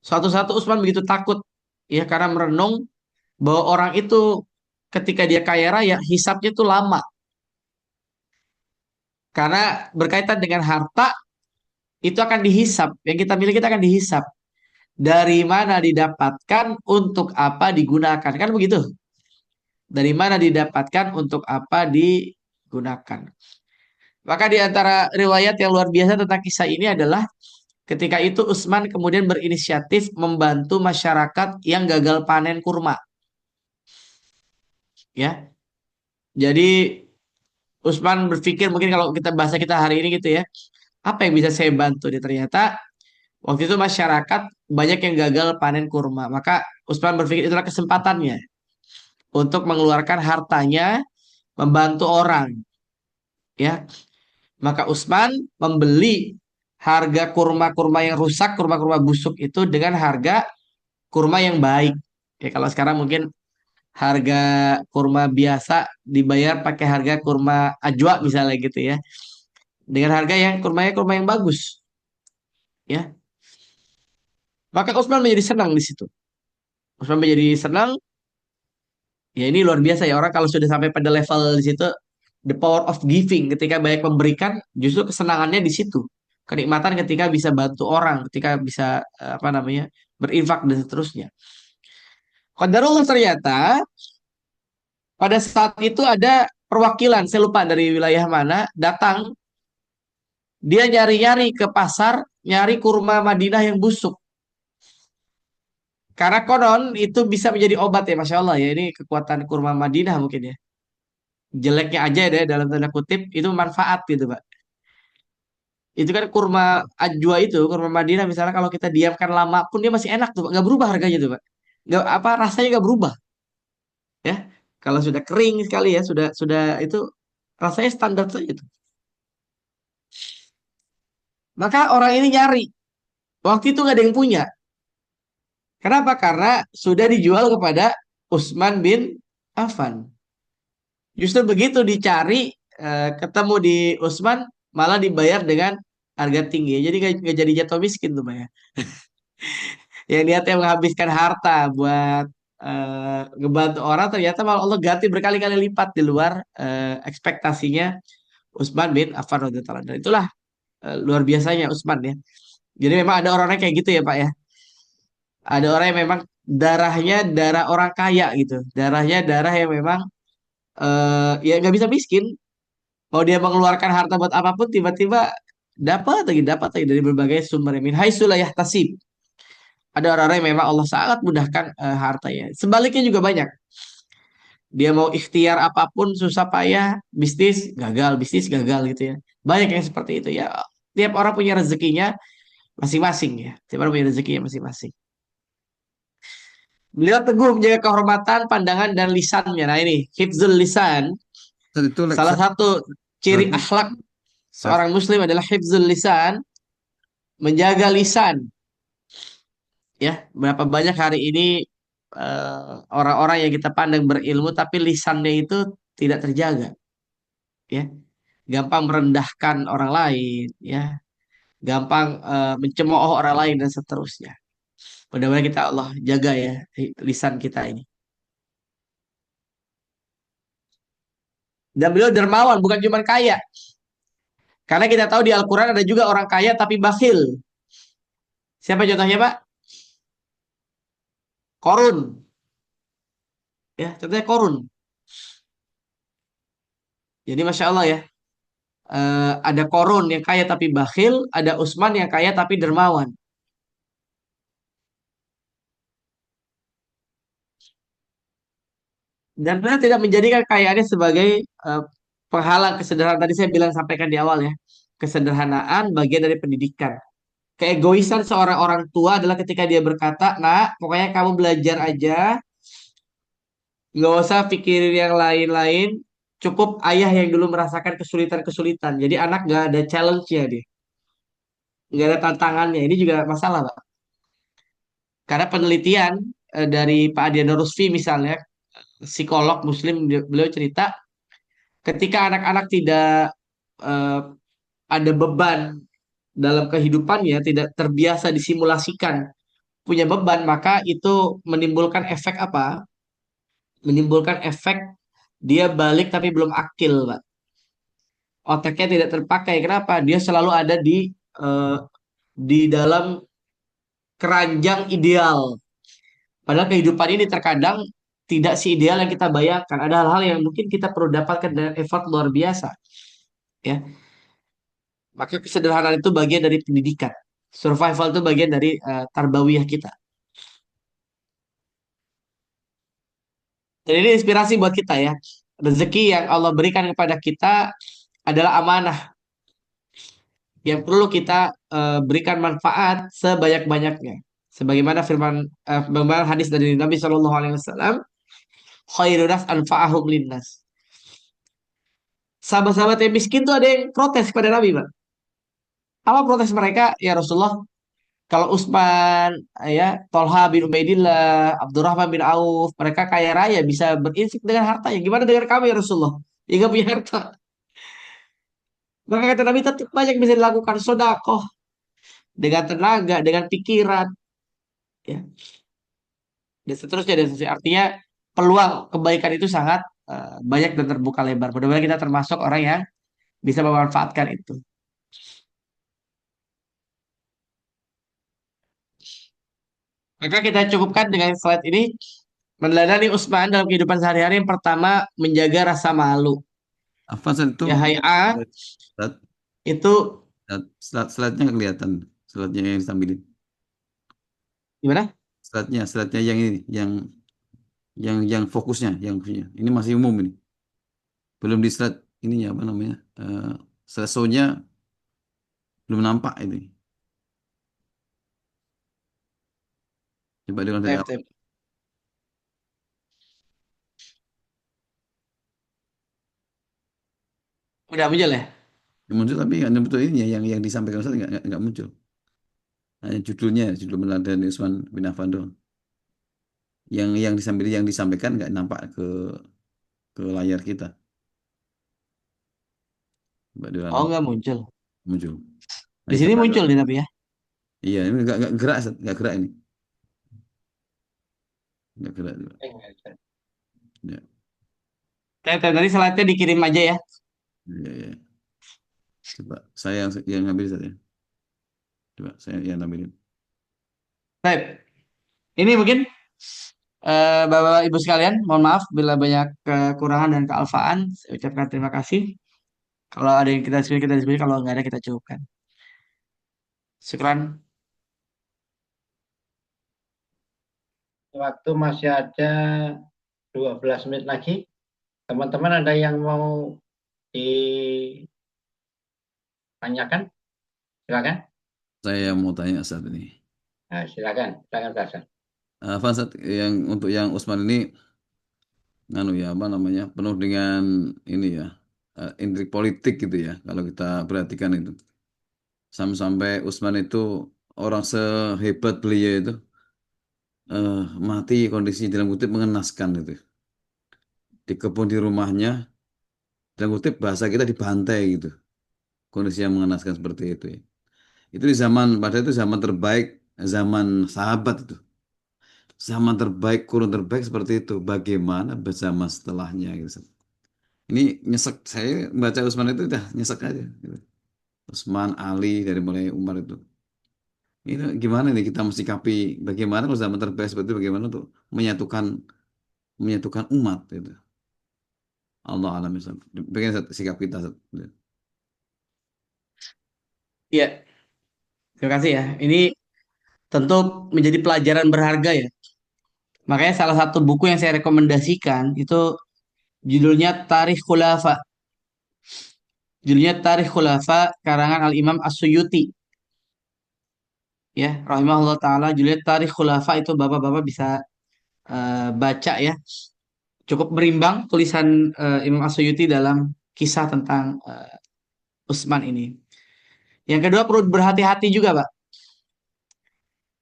suatu satu Utsman begitu takut ya karena merenung bahwa orang itu ketika dia kaya raya hisapnya itu lama. Karena berkaitan dengan harta itu akan dihisap, yang kita miliki itu akan dihisap. Dari mana didapatkan, untuk apa digunakan, kan begitu? Dari mana didapatkan, untuk apa digunakan. Maka di antara riwayat yang luar biasa tentang kisah ini adalah ketika itu Utsman kemudian berinisiatif membantu masyarakat yang gagal panen kurma. Ya. Jadi Usman berpikir mungkin kalau kita bahasa kita hari ini gitu ya, apa yang bisa saya bantu? Dia ternyata waktu itu masyarakat banyak yang gagal panen kurma. Maka Usman berpikir itulah kesempatannya untuk mengeluarkan hartanya membantu orang, ya. Maka Usman membeli harga kurma-kurma yang rusak, kurma-kurma busuk itu dengan harga kurma yang baik. Ya kalau sekarang mungkin harga kurma biasa dibayar pakai harga kurma ajwa misalnya gitu ya. Dengan harga yang kurmanya kurma yang bagus, ya. Maka Usman menjadi senang di situ. Usman menjadi senang. Ya ini luar biasa ya, orang kalau sudah sampai pada level di situ, the power of giving, ketika banyak memberikan, justru kesenangannya di situ. Kenikmatan ketika bisa bantu orang, ketika bisa apa namanya, berinfak dan seterusnya. Qadarullah ternyata pada saat itu ada perwakilan, saya lupa dari wilayah mana, datang, dia nyari-nyari ke pasar, nyari kurma Madinah yang busuk. Karena konon itu bisa menjadi obat ya, Masya Allah ya, ini kekuatan kurma Madinah mungkin ya. Jeleknya aja deh dalam tanda kutip, itu manfaat gitu Pak. Itu kan kurma ajwa itu, kurma Madinah misalnya kalau kita diamkan lama pun dia masih enak tuh Pak. Nggak berubah harganya tuh Pak. Nggak, apa, rasanya nggak berubah ya. Kalau sudah kering sekali ya, sudah itu rasanya standar saja itu. Maka orang ini nyari. Waktu itu nggak ada yang punya. Kenapa? Karena sudah dijual kepada Utsman bin Affan. Justru begitu dicari, ketemu di Utsman, malah dibayar dengan harga tinggi. Jadi nggak jadi jatuh miskin tuh Pak ya. Yang niatnya menghabiskan harta buat ngebantu orang, ternyata malah Allah ganti berkali-kali lipat di luar ekspektasinya Utsman bin Affan radhiyallahu anhu. Dan itulah luar biasanya Utsman ya. Jadi memang ada orang-orang kayak gitu ya Pak ya. Ada orang yang memang darahnya darah orang kaya gitu. Darahnya darah yang memang ya nggak bisa miskin. Mau dia mengeluarkan harta buat apapun, tiba-tiba dapat lagi dari berbagai sumber. Min haitsu la yahtasib. Ada orang-orang yang memang Allah sangat mudahkan hartanya. Sebaliknya juga banyak. Dia mau ikhtiar apapun susah payah, bisnis gagal gitu ya. Banyak yang seperti itu ya. Tiap orang punya rezekinya masing-masing ya. Tiap orang punya rezekinya masing-masing. Beliau teguh menjaga kehormatan, pandangan dan lisannya. Nah ini, hifzul lisan. Ustaz, itu Salah satu ciri berarti akhlak seorang muslim adalah hifzul lisan, menjaga lisan. Ya, berapa banyak hari ini orang-orang yang kita pandang berilmu tapi lisannya itu tidak terjaga, ya. Gampang merendahkan orang lain, ya. Gampang mencemooh orang lain dan seterusnya. Mudah-mudahan kita Allah jaga ya lisan kita ini. Dan beliau dermawan, bukan cuma kaya. Karena kita tahu di Al-Quran ada juga orang kaya tapi bakhil. Siapa contohnya Pak? Korun. Ya, contohnya Korun. Jadi Masya Allah ya. Ada Korun yang kaya tapi bakhil, ada Utsman yang kaya tapi dermawan. Dan beliau tidak menjadikan kekayaannya sebagai eh, penghalang kesederhanaan. Tadi saya bilang sampaikan di awal ya. Kesederhanaan bagian dari pendidikan. Keegoisan seorang orang tua adalah ketika dia berkata, "Nak, pokoknya kamu belajar aja, nggak usah pikirin yang lain-lain. Cukup ayah yang dulu merasakan kesulitan-kesulitan. Jadi anak nggak ada challenge-nya dia, nggak ada tantangannya. Ini juga masalah, Pak. Karena penelitian dari Pak Adiano Rusfi misalnya, psikolog Muslim, beliau cerita, ketika anak-anak tidak eh, ada beban dalam kehidupannya, tidak terbiasa disimulasikan punya beban, maka itu menimbulkan efek apa? Menimbulkan efek dia balik tapi belum akil, Pak. Otaknya tidak terpakai. Kenapa? Dia selalu ada eh, di dalam keranjang ideal. Padahal kehidupan ini terkadang tidak seideal yang kita bayangkan. Ada hal-hal yang mungkin kita perlu dapatkan dengan effort luar biasa. Ya, maka kesederhanaan itu bagian dari pendidikan. Survival itu bagian dari tarbawiyah kita. Dan ini inspirasi buat kita ya. rezeki yang Allah berikan kepada kita adalah amanah yang perlu kita berikan manfaat sebanyak-banyaknya. Sebagaimana hadis dari Nabi Shallallahu Alaihi Wasallam, khairun nas anfa'ahum linnas. Sahabat-sahabat yang miskin tuh ada yang protes kepada Nabi, Pak. Apa protes mereka? Ya Rasulullah, kalau Utsman, ya, Tolha bin Ubaidillah, Abdurrahman bin Auf, mereka kaya raya bisa berinfak dengan hartanya. Gimana dengan kami ya Rasulullah? Ya nggak punya harta. Maka kata Nabi tetap banyak bisa dilakukan sodakoh dengan tenaga, dengan pikiran, ya, dan seterusnya dan seterusnya. Artinya peluang kebaikan itu sangat banyak dan terbuka lebar. Mudah-mudahan kita termasuk orang yang bisa memanfaatkan itu. Maka kita cukupkan dengan slide ini. Meneladani Utsman dalam kehidupan sehari-hari, yang pertama menjaga rasa malu. Apa itu? Ya A Slide, itu slide-nya nggak kelihatan. Slide-nya yang ditampilin. gimana? Slide-nya yang ini, yang fokusnya, yang punya. Ini masih umum ini. Belum di slide ininya apa namanya? Slide show-nya belum nampak ini. Coba dengan dari awal. Tep. Udah muncul ya? Muncul tapi nggak betul ini ya, yang disampaikan Ustaz nggak muncul. Hanya judulnya, judul meneladani Utsman bin Affan doang. Yang disampaikan nggak nampak ke layar kita. Coba Oh, nggak muncul. muncul. Di sini muncul nih tapi ya. Iya, ini nggak gerak, Ustaz. Nggak gerak ini. Nggak gerak juga. Ya. Tadi slide-nya dikirim aja ya. Ya. Coba saya yang ngambil saja. Coba saya yang ngambilin. Baik. Ini mungkin Bapak Ibu sekalian, mohon maaf bila banyak kekurangan dan kealfaan. Saya ucapkan terima kasih. Kalau ada yang kita diskusi, kalau nggak ada kita cukupkan. Syukran. Waktu masih ada 12 menit lagi. Teman-teman ada yang mau ditanyakan? Silakan. Saya mau tanya saat ini. Nah, silakan Ustaz. Ustaz, untuk yang Utsman ini ya apa namanya, penuh dengan ini ya, intrik politik gitu ya, kalau kita perhatikan itu. Sampai Utsman itu orang sehebat beliau itu mati kondisi dalam kutip mengenaskan itu. Di kebun di rumahnya, dalam kutip bahasa kita dibantai gitu. Kondisi yang mengenaskan seperti itu ya. Itu pada itu zaman terbaik, zaman sahabat itu. Zaman terbaik, kurun terbaik seperti itu. Bagaimana zaman setelahnya gitu. Ini nyesek, saya baca Utsman itu udah nyesek aja gitu. Utsman, Ali, dari mulai Umar itu. Ini gimana nih kita mesti kapi, bagaimana kalau zaman terbaik seperti itu, bagaimana untuk menyatukan umat gitu. Allah alam Islam. Bagaimana sikap kita? Iya, terima kasih ya. Ini tentu menjadi pelajaran berharga ya. Makanya salah satu buku yang saya rekomendasikan itu judulnya Tarikh Khulafa. Judulnya Tarikh Khulafa karangan Al-Imam As-Suyuti. Ya, rahimahullah taala, judulnya Tarikh Khulafa, itu Bapak-bapak bisa baca ya. Cukup berimbang tulisan Imam As-Suyuti dalam kisah tentang Utsman ini. Yang kedua, perlu berhati-hati juga, Pak.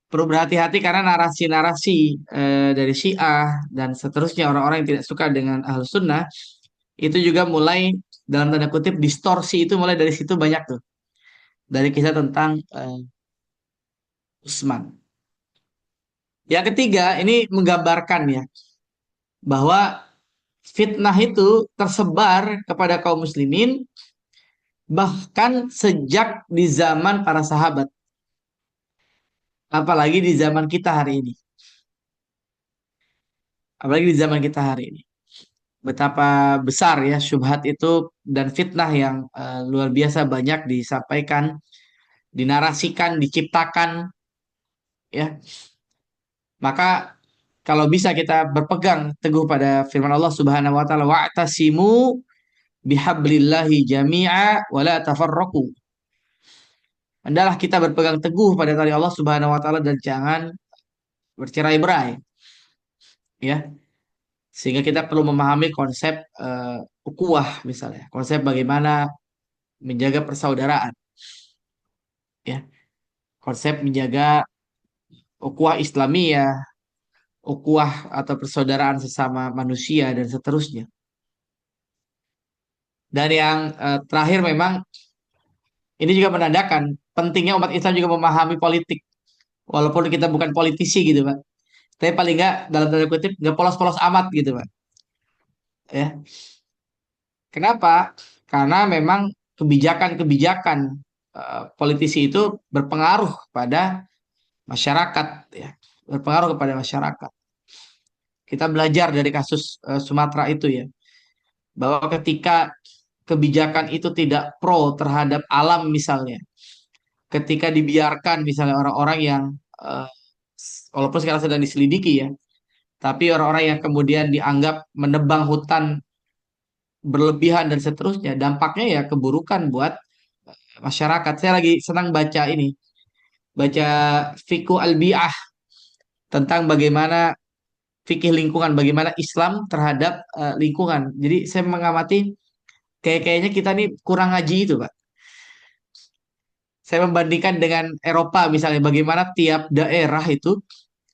Perlu berhati-hati karena narasi-narasi dari Syiah dan seterusnya, orang-orang yang tidak suka dengan Ahlus Sunnah, itu juga mulai dalam tanda kutip distorsi, itu mulai dari situ banyak tuh. Dari kisah tentang Utsman. Yang ketiga, ini menggambarkan ya bahwa fitnah itu tersebar kepada kaum muslimin bahkan sejak di zaman para sahabat. Apalagi di zaman kita hari ini. Apalagi di zaman kita hari ini. Betapa besar ya syubhat itu dan fitnah yang luar biasa banyak disampaikan, dinarasikan, diciptakan ya. Maka kalau bisa kita berpegang teguh pada firman Allah Subhanahu wa taala, wa'tasimu bihablillahi jami'a wa la tafarraqu. Hendaklah kita berpegang teguh pada tali Allah Subhanahu wa taala dan jangan bercerai-berai, ya. Sehingga kita perlu memahami konsep ukhuwah misalnya, konsep bagaimana menjaga persaudaraan, ya. Konsep menjaga ukhuwah Islamiyah, ukhuwah atau persaudaraan sesama manusia dan seterusnya. Dan yang terakhir memang ini juga menandakan pentingnya umat Islam juga memahami politik. Walaupun kita bukan politisi gitu, Pak. Tapi paling nggak dalam tanda kutip nggak polos-polos amat gitu, Pak. Ya. Kenapa? Karena memang kebijakan-kebijakan politisi itu berpengaruh pada masyarakat, ya. Berpengaruh kepada masyarakat. Kita belajar dari kasus Sumatera itu ya, bahwa ketika kebijakan itu tidak pro terhadap alam misalnya, ketika dibiarkan misalnya orang-orang yang eh, walaupun sekarang sedang diselidiki ya, tapi orang-orang yang kemudian dianggap menebang hutan berlebihan dan seterusnya, dampaknya ya keburukan buat masyarakat. Saya lagi senang baca ini, baca Fiqhu Al-Bi'ah tentang bagaimana fikih lingkungan, bagaimana Islam terhadap lingkungan. Jadi saya mengamati kayaknya kita nih kurang ngaji itu, Pak. Saya membandingkan dengan Eropa misalnya, bagaimana tiap daerah itu,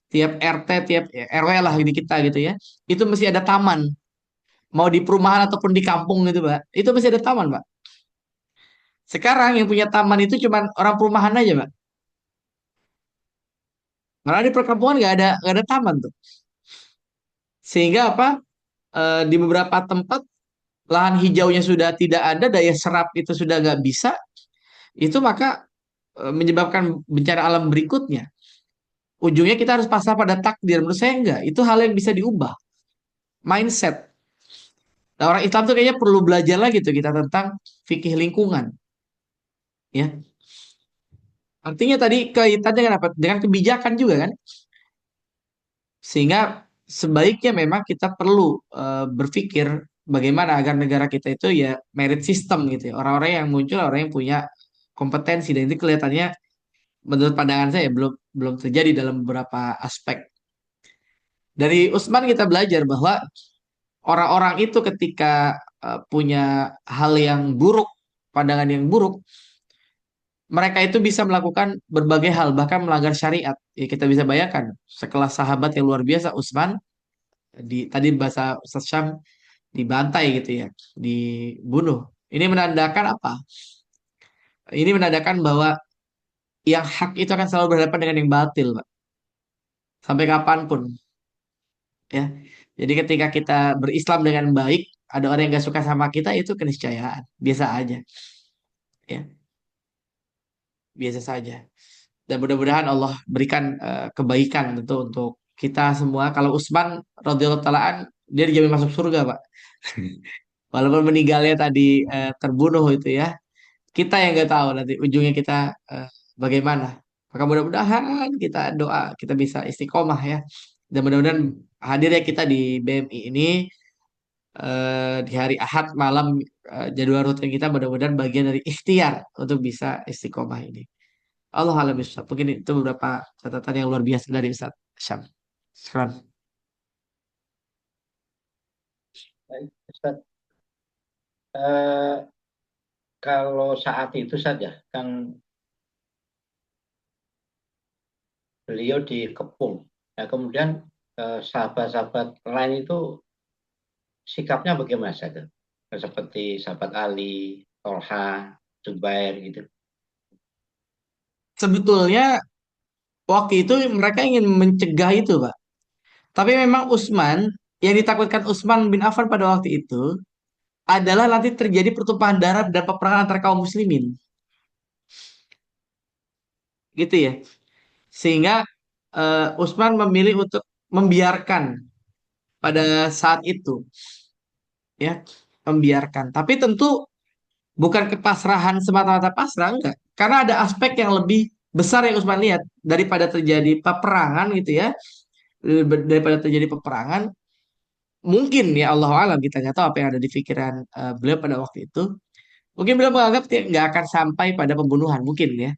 tiap RT, tiap RW lah di kita gitu ya, itu mesti ada taman. Mau di perumahan ataupun di kampung gitu, Pak. Itu mesti ada taman, Pak. Sekarang yang punya taman itu cuma orang perumahan aja, Pak. Karena di perkampungan nggak ada taman tuh. Sehingga apa? Di beberapa tempat lahan hijaunya sudah tidak ada, daya serap itu sudah nggak bisa, itu maka menyebabkan bencana alam berikutnya. Ujungnya kita harus pasrah pada takdir. Menurut saya enggak. Itu hal yang bisa diubah. Mindset. Nah, orang Islam tuh kayaknya perlu belajar lagi tuh kita tentang fikih lingkungan. Ya. Artinya tadi kaitannya dengan apa? Dengan kebijakan juga kan. Sehingga sebaiknya memang kita perlu berpikir bagaimana agar negara kita itu ya merit system gitu ya. Orang-orang yang muncul, orang yang punya kompetensi dan itu kelihatannya menurut pandangan saya belum belum terjadi dalam beberapa aspek. Dari Utsman kita belajar bahwa orang-orang itu ketika punya hal yang buruk, pandangan yang buruk, mereka itu bisa melakukan berbagai hal, bahkan melanggar syariat. Ya, kita bisa bayangkan sekelas sahabat yang luar biasa Utsman tadi bahasa Ustaz Syam dibantai gitu ya, dibunuh. Ini menandakan apa? Ini menandakan bahwa yang hak itu akan selalu berhadapan dengan yang batil, Pak. Sampai kapanpun, ya. Jadi ketika kita berislam dengan baik, ada orang yang gak suka sama kita itu keniscayaan, biasa aja, ya, biasa saja. Dan mudah-mudahan Allah berikan kebaikan tentu untuk kita semua. Kalau Utsman radhiyallahu taalaan dia dijamin masuk surga, Pak. Walaupun meninggalnya tadi terbunuh itu ya. Kita yang nggak tahu nanti ujungnya kita bagaimana. Maka mudah-mudahan kita doa kita bisa istiqomah ya. Dan mudah-mudahan hadirnya kita di BMI ini di hari Ahad malam jadwal rutin kita mudah-mudahan bagian dari ikhtiar untuk bisa istiqomah ini. Allah alam bisawab. Mungkin itu beberapa catatan yang luar biasa dari Ustaz Syam. Sekarang. Baik, Ustaz. Eh, kalau saat itu saja kan beliau dikepung. Nah, kemudian sahabat-sahabat lain itu sikapnya bagaimana saja? Seperti sahabat Ali, Tolha, Zubair gitu. Sebetulnya waktu itu mereka ingin mencegah itu, Pak. Tapi memang Utsman, yang ditakutkan Utsman bin Affan pada waktu itu adalah nanti terjadi pertumpahan darah dan peperangan antar kaum muslimin. Gitu ya. Sehingga Utsman memilih untuk membiarkan pada saat itu, ya, membiarkan. Tapi tentu bukan kepasrahan semata-mata pasrah, enggak. Karena ada aspek yang lebih besar yang Utsman lihat daripada terjadi peperangan gitu ya. daripada terjadi peperangan, mungkin ya Allah alam, kita nggak tahu apa yang ada di pikiran beliau pada waktu itu. Mungkin beliau menganggap nggak akan sampai pada pembunuhan, mungkin ya.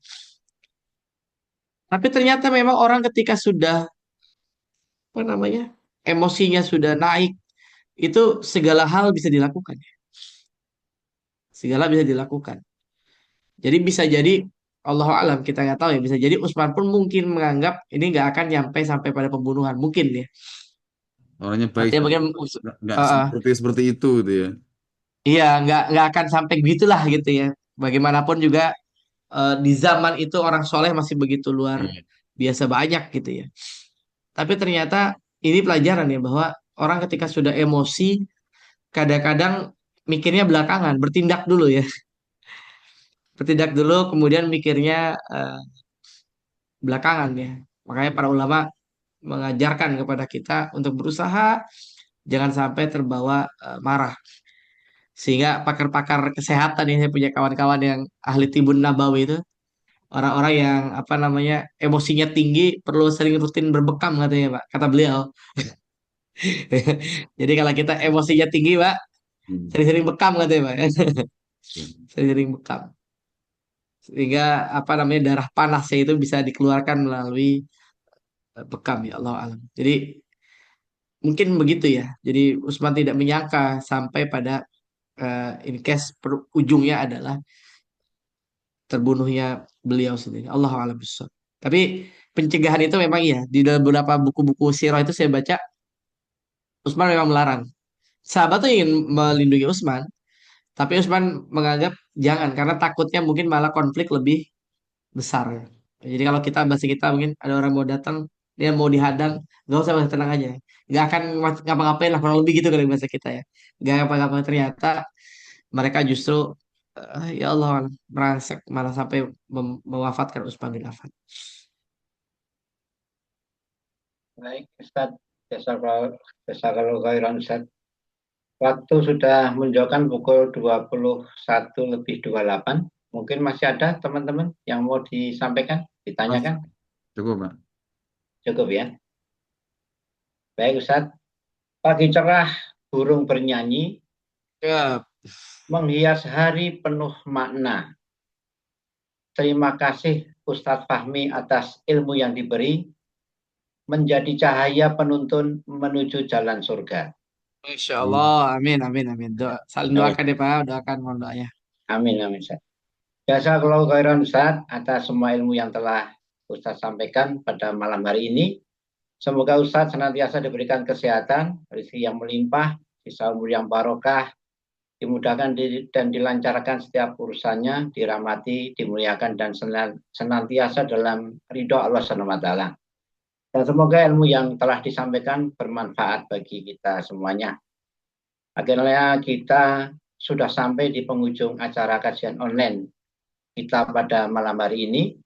Tapi ternyata memang orang ketika sudah apa namanya emosinya sudah naik, itu segala hal bisa dilakukan. Segala bisa dilakukan. Jadi bisa jadi Allah alam, kita nggak tahu ya, bisa jadi Utsman pun mungkin menganggap ini nggak akan nyampe sampai pada pembunuhan, mungkin ya. Orangnya baik, Artinya mungkin nggak uh, uh, seperti itu gitu ya. iya nggak akan sampai begitulah gitu ya. Bagaimanapun juga di zaman itu orang soleh masih begitu luar Iya. biasa banyak gitu ya. Tapi ternyata ini pelajaran ya, bahwa orang ketika sudah emosi kadang-kadang mikirnya belakangan, bertindak dulu ya. Bertindak dulu kemudian mikirnya belakangan ya. Makanya para ulama mengajarkan kepada kita untuk berusaha jangan sampai terbawa marah. Sehingga pakar-pakar kesehatan yang saya punya kawan-kawan yang ahli tibun nabawi itu, orang-orang yang apa namanya emosinya tinggi perlu sering rutin berbekam katanya Pak, kata beliau. Jadi kalau kita emosinya tinggi Pak, sering-sering bekam katanya Pak. Sering-sering bekam. Sehingga apa namanya darah panasnya itu bisa dikeluarkan melalui bekam ya Allah alam. Jadi mungkin begitu ya. Jadi Usman tidak menyangka sampai pada in case ujungnya adalah terbunuhnya beliau sendiri. Allah alam bissawab. Tapi pencegahan itu memang iya. Di dalam beberapa buku-buku sirah itu saya baca Utsman memang melarang. Sahabat tuh ingin melindungi Utsman, tapi Utsman menganggap jangan karena takutnya mungkin malah konflik lebih besar. Jadi kalau kita bahasa kita mungkin ada orang mau datang, dia mau dihadang, nggak usah bahasa tenang aja. Nggak akan ngapa-ngapain lah kurang lebih gitu kalau bahasa kita ya. Nggak ngapa-ngapain ternyata mereka justru ya Allah merangsek malah sampai mewafatkan Utsman bin Affan. Baik, Ustaz. Jazakallahu khairan, Ustaz. Waktu sudah menunjukkan pukul 21:28. Mungkin masih ada teman-teman yang mau disampaikan, ditanyakan? Cukup, Pak. Cukup ya. Baik, Ustaz. Pagi cerah, burung bernyanyi, menghias hari penuh makna. Terima kasih Ustadz Fahmi atas ilmu yang diberi, menjadi cahaya penuntun menuju jalan surga. Insya Allah, amin, amin, amin. Saling doakan ya Pak, doakan mohon doanya. Amin, amin, Ustaz. Jazakallahu khairan Ustaz atas semua ilmu yang telah Ustaz sampaikan pada malam hari ini. Semoga Ustaz senantiasa diberikan kesehatan, rezeki yang melimpah, sisa umur yang barokah, dimudahkan dan dilancarkan setiap urusannya, dirahmati, dimuliakan, dan senantiasa dalam ridho Allah SWT. Dan semoga ilmu yang telah disampaikan bermanfaat bagi kita semuanya. Akhirnya kita sudah sampai di penghujung acara kajian online kita pada malam hari ini.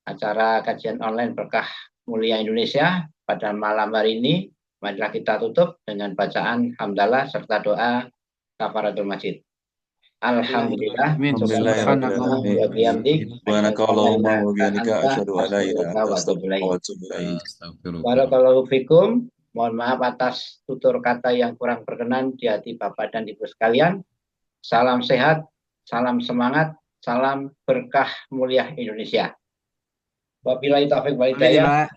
Acara kajian online Berkah Mulia Indonesia pada malam hari ini, marilah kita tutup dengan bacaan hamdalah serta doa kafaratul masjid. Alhamdulillah. Barakallahu fikum. Mohon maaf atas tutur kata yang kurang berkenan di hati Bapak dan Ibu sekalian. Salam sehat, salam semangat, salam berkah mulia Indonesia. Wabillahi taufiq wal hidayah.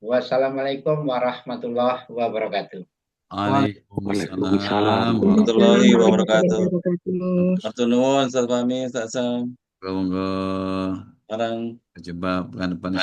Wassalamualaikum warahmatullahi wabarakatuh. Waalaikumsalam warahmatullahi wabarakatuh. Matur nuwun Ustaz Fahmi, Ustaz Sam. Monggo. Sekarang Coba pekan depan.